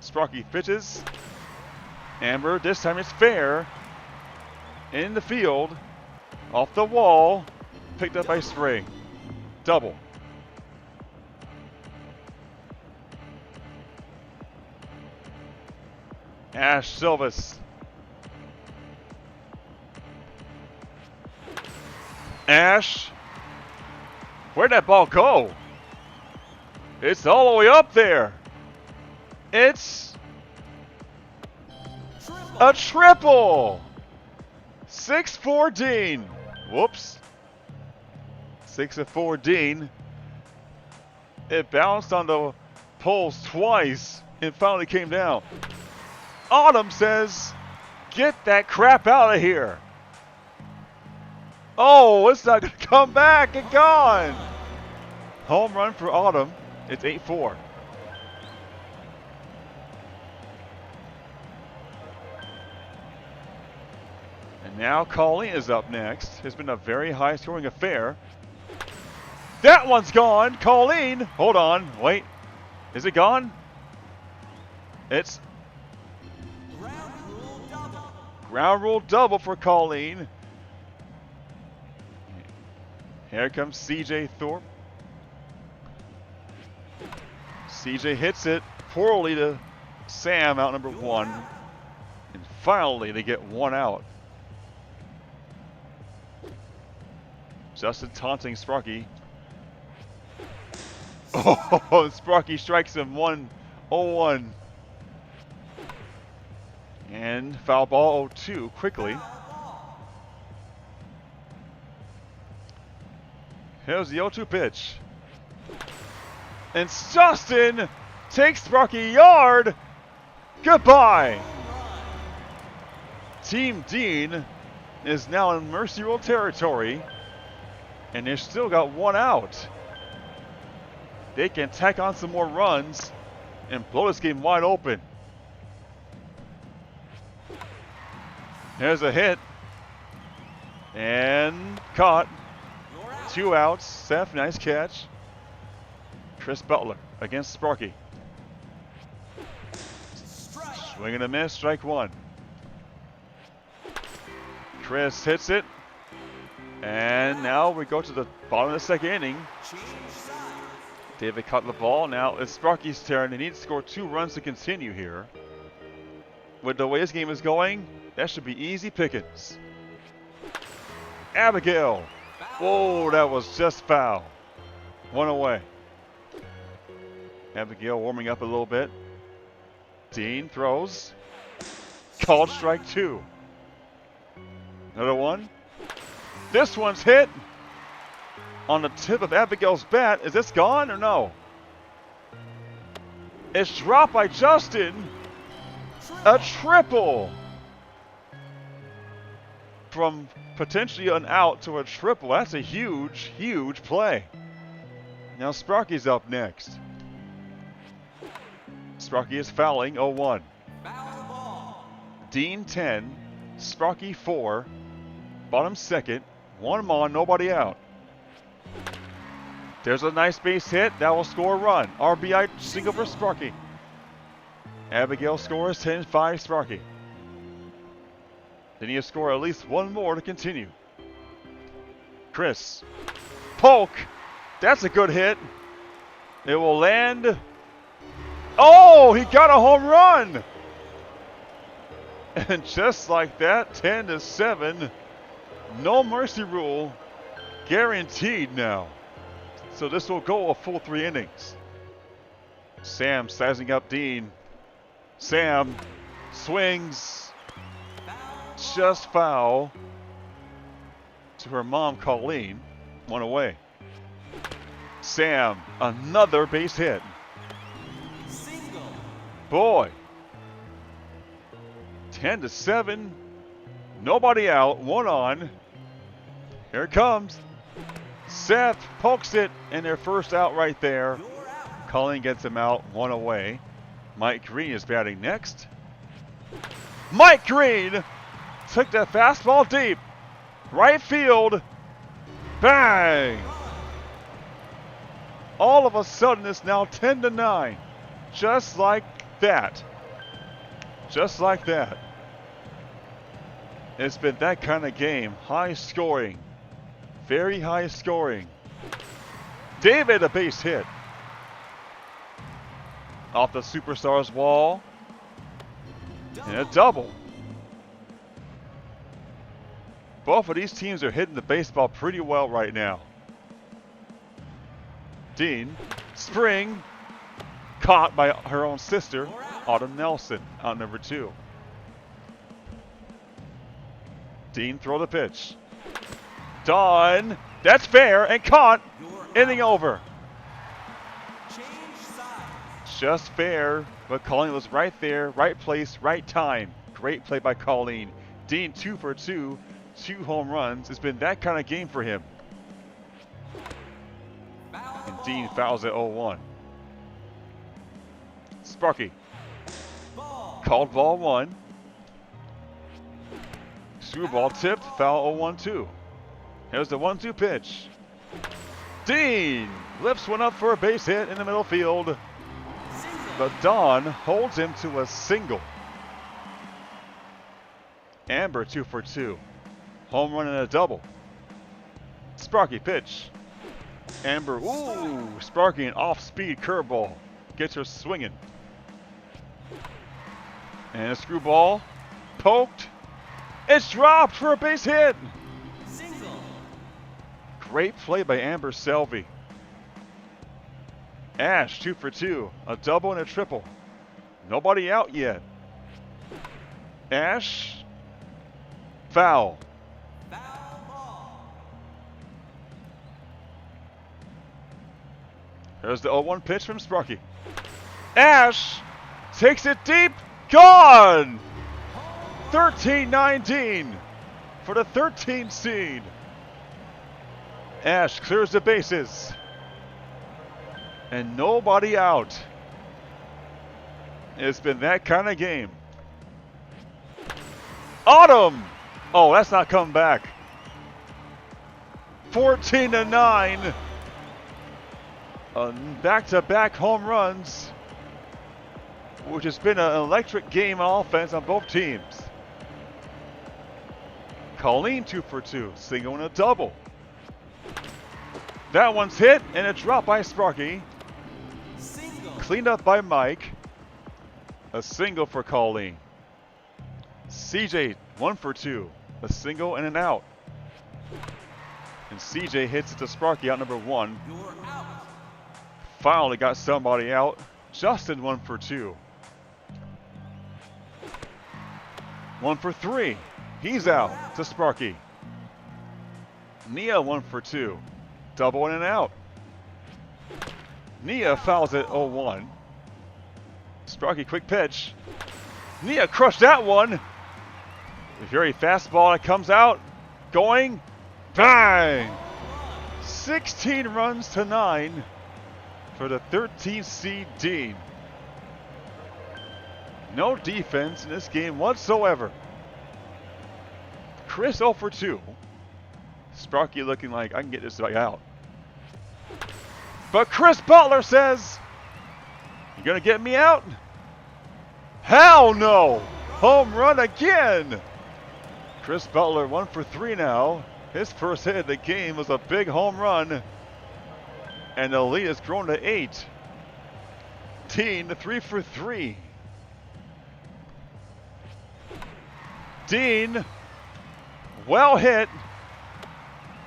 Sparky pitches. Amber, this time it's fair. In the field. Off the wall. Picked up by Spring. Double. Ash Silvis. Ash. Where'd that ball go? It's all the way up there. It's a triple. 6-4 Dean. Whoops. 6-4 Dean. It bounced on the poles twice and finally came down. Autumn says, get that crap out of here. Oh, it's not going to come back and gone. Home run for Autumn. It's 8-4. And now Colleen is up next. It's been a very high scoring affair. That one's gone. Colleen, hold on, wait. Is it gone? It's Ground rule double. ground rule double for Colleen. Here comes CJ Thorpe. CJ hits it poorly to Sam, out number 1. And finally they get 1 out. Justin taunting Sparky. Oh, Sparky strikes him 1-0-1. And foul ball 0-2 quickly. Here's the 0-2 pitch. And Justin takes Sparky yard. Goodbye. Team Dean is now in mercy rule territory. And they've still got 1 out. They can tack on some more runs and blow this game wide open. There's a hit. And caught. 2 outs. Seth, nice catch. Chris Butler against Sparky. Swing and a miss, strike 1. Chris hits it. And now we go to the bottom of the second inning. David caught the ball. Now it's Sparky's turn. They need to score 2 runs to continue here. With the way this game is going, that should be easy pickings. Abigail. Whoa, that was just foul. 1 away. Abigail warming up a little bit. Dean throws. Called strike 2. Another one. This one's hit on the tip of Abigail's bat. Is this gone or no? It's dropped by Justin. A triple. From potentially an out to a triple. That's a huge, huge play. Now Sparky's up next. Sparky is fouling 0-1. Dean 10, Sparky 4, bottom second, 1 on, nobody out. There's a nice base hit. That will score a run. RBI single for Sparky. Abigail scores 10-5 Sparky. They need to score at least 1 more to continue. Chris. Poke. That's a good hit. It will land. Oh, he got a home run. And just like that, 10-7. No mercy rule. Guaranteed now. So this will go a full 3 innings. Sam sizing up Dean. Sam swings. Just foul to her mom, Colleen. 1 away. Sam, another base hit. Single. Boy. 10-7. Nobody out. 1 on. Here it comes. Seth pokes it, and their first out right there. You're out. Colleen gets him out. 1 away. Mike Green is batting next. Mike Green took that fastball deep. Right field. Bang! All of a sudden, it's now 10-9. Just like that. Just like that. It's been that kind of game. High scoring. Very high scoring. David, a base hit. Off the Superstars wall. And a double. Both of these teams are hitting the baseball pretty well right now. Dean, spring, caught by her own sister, Autumn Nelson, out number 2. Dean, throw the pitch. Dawn, that's fair, and caught. Inning over. Change sides. Just fair, but Colleen was right there, right place, right time. Great play by Colleen. Dean, 2 for 2, 2 home runs. It's been that kind of game for him. And Dean fouls at 0-1. Sparky. Ball. Called ball 1. Screwball tipped, foul 0-1-2. Here's the 1-2 pitch. Dean lifts one up for a base hit in the middle field. But Dawn holds him to a single. Amber 2 for 2. Home run and a double. Sparky pitch. Amber, ooh, Sparky an off-speed curveball. Gets her swinging. And a screwball. Poked. It's dropped for a base hit. Single. Great play by Amber Selvey. Ash 2 for 2. A double and a triple. Nobody out yet. Ash. Foul. Foul ball. There's the 0-1 pitch from Sparky. Ash takes it deep. Gone! 13-19 for the 13th seed. Ash clears the bases. And nobody out. It's been that kind of game. Autumn! Oh, that's not coming back. 14-9. Back-to-back home runs, which has been an electric game on offense on both teams. Colleen 2 for 2, single and a double. That one's hit and a drop by Sparky. Single. Cleaned up by Mike. A single for Colleen. CJ 1 for 2, a single and an out. And CJ hits it to Sparky out number 1. You're out. Finally got somebody out. Justin 1 for 2. 1 for 3. He's out to Sparky. Nia 1 for 2. Double and an out. Nia fouls at 0-1. Sparky quick pitch. Nia crushed that one. A very fastball that comes out. Going. Bang! 16 runs to 9 for the 13th seed Dean. No defense in this game whatsoever. Chris 0 for 2. Sparky looking like, I can get this guy out. But Chris Butler says, you gonna get me out? Hell no! Home run again! Chris Butler 1 for 3 now. His first hit of the game was a big home run. And the lead has grown to 8. Dean, 3 for 3. Dean, well hit.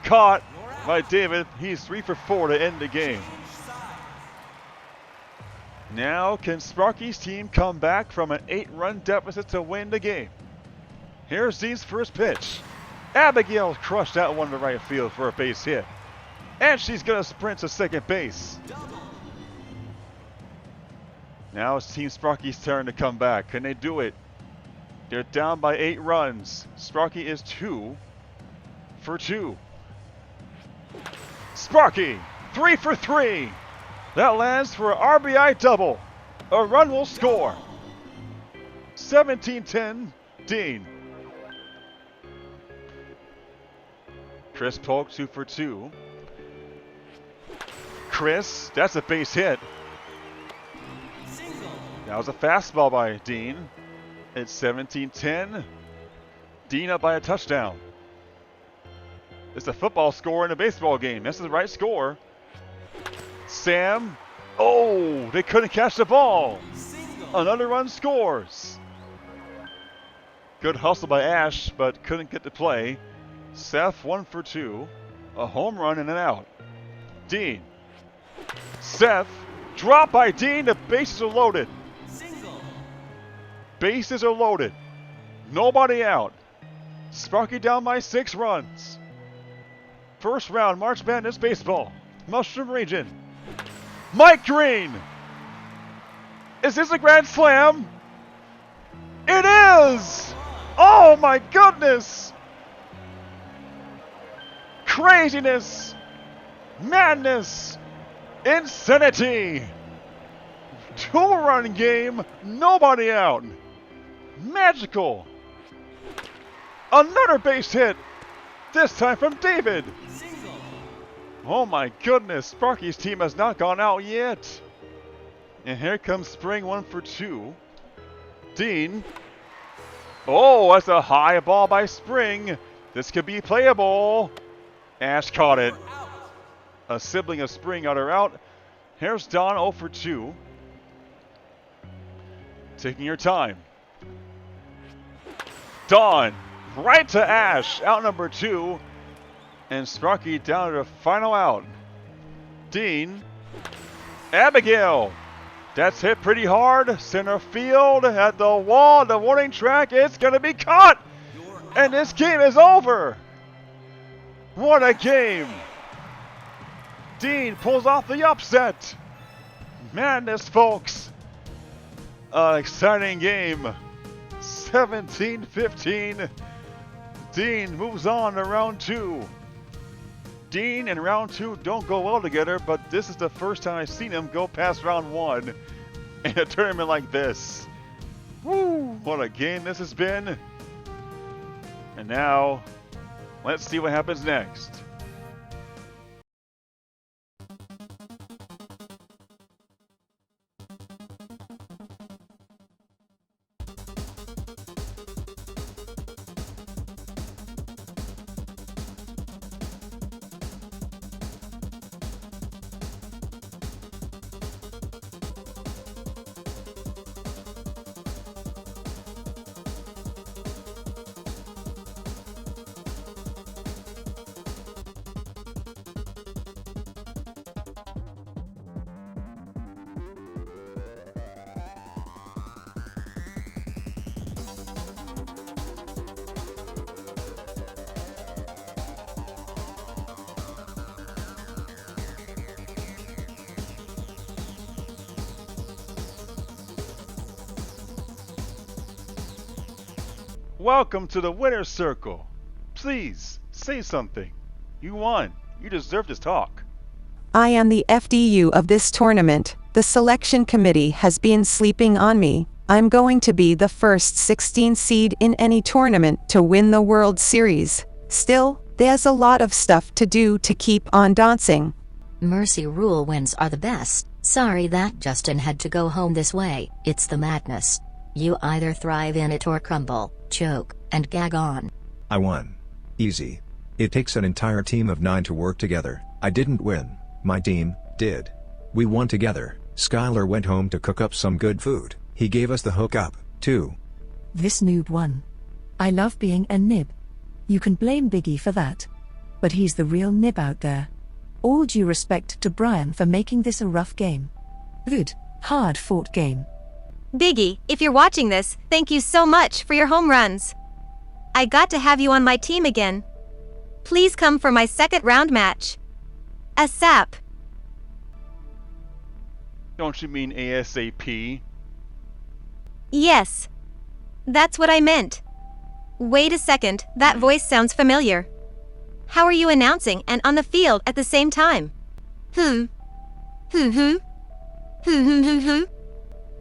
Caught by David. He's 3 for 4 to end the game. Now, can Sparky's team come back from an 8-run deficit to win the game? Here's Dean's first pitch. Abigail crushed that one to right field for a base hit. And she's going to sprint to second base. Now it's Team Sparky's turn to come back. Can they do it? They're down by 8 runs. Sparky is 2 for 2. Sparky, 3 for 3. That lands for an RBI double. A run will score. 17-10, Dean. Chris Polk, 2 for 2. Chris, that's a base hit. That was a fastball by Dean. It's 17-10. Dean up by a touchdown. It's a football score in a baseball game. This is the right score. Sam. Oh, they couldn't catch the ball. Another run scores. Good hustle by Ash, but couldn't get the play. Seth, 1 for 2. A home run and an out. Dean. Seth. Drop by Dean. The bases are loaded. Bases are loaded. Nobody out. Sparky down by 6 runs. First round March Madness baseball. Mushroom region. Mike Green. Is this a grand slam? It is! Oh my goodness! Craziness! Madness! Insanity! 2-run game, nobody out. Magical! Another base hit! This time from David! Oh my goodness, Sparky's team has not gone out yet. And here comes Spring, 1 for 2. Dean. Oh, that's a high ball by Spring. This could be playable. Ash caught it. A sibling of Spring got her out. Here's Don, 0 for 2. Taking your time. Dawn, right to Ash, out number 2. And Sparky down to the final out. Dean. Abigail. That's hit pretty hard. Center field at the wall, the warning track. It's going to be caught. And this game is over. What a game. Dean pulls off the upset. Madness, folks. An exciting game. 17-15. Dean moves on to round 2. Dean and round 2 don't go well together, but this is the first time I've seen him go past round 1 in a tournament like this. Woo! What a game this has been. And now, let's see what happens next. Welcome to the winner's circle. Please, say something. You won. You deserve to talk. I am the FDU of this tournament. The selection committee has been sleeping on me. I'm going to be the first 16 seed in any tournament to win the World Series. Still, there's a lot of stuff to do to keep on dancing. Mercy rule wins are the best. Sorry that Justin had to go home this way. It's the madness. You either thrive in it or crumble, choke, and gag on. I won. Easy. It takes an entire team of 9 to work together. I didn't win. My team did. We won together. Skylar went home to cook up some good food. He gave us the hookup, too. This noob won. I love being a nib. You can blame Biggie for that. But he's the real nib out there. All due respect to Brian for making this a rough game. Good, hard-fought game. Biggie, if you're watching this, thank you so much for your home runs. I got to have you on my team again. Please come for my second round match. ASAP. Don't you mean ASAP? Yes. That's what I meant. Wait a second, that voice sounds familiar. How are you announcing and on the field at the same time? Who?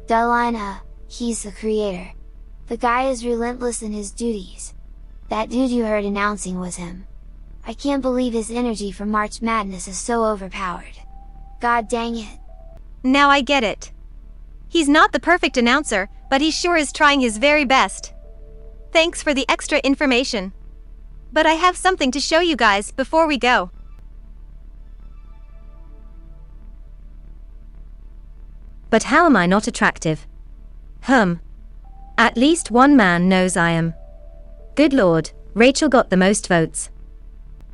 Delina, he's the creator. The guy is relentless in his duties. That dude you heard announcing was him. I can't believe his energy for March Madness is so overpowered. God dang it. Now I get it. He's not the perfect announcer, but he sure is trying his very best. Thanks for the extra information. But I have something to show you guys before we go. But how am I not attractive? At least one man knows I am. Good lord, Rachel got the most votes.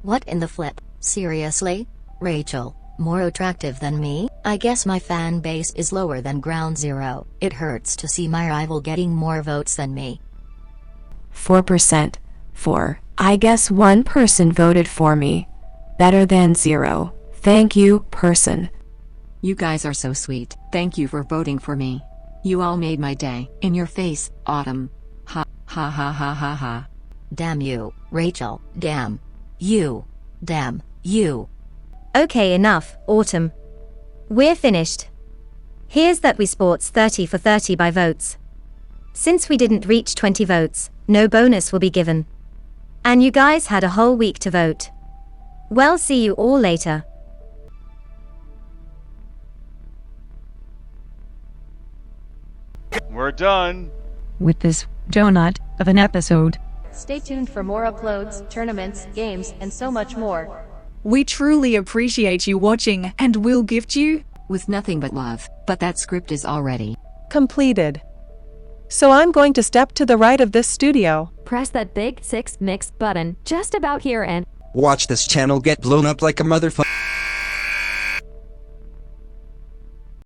What in the flip? Seriously? Rachel, more attractive than me? I guess my fan base is lower than ground zero. It hurts to see my rival getting more votes than me. 4%. 4. I guess one person voted for me. Better than 0. Thank you, person. You guys are so sweet. Thank you for voting for me. You all made my day. In your face, Autumn. Ha ha ha ha ha ha. Damn you, Rachel. Damn you. Damn you. Okay, enough, Autumn. We're finished. Here's that we sports 30 for 30 by votes. Since we didn't reach 20 votes, no bonus will be given. And you guys had a whole week to vote. Well, see you all later. We're done. With this donut of an episode. Stay tuned for more uploads, tournaments, games, and so much more. We truly appreciate you watching and will gift you with nothing but love, but that script is already completed. So I'm going to step to the right of this studio. Press that big 6 mix button just about here and watch this channel get blown up like a motherfucker.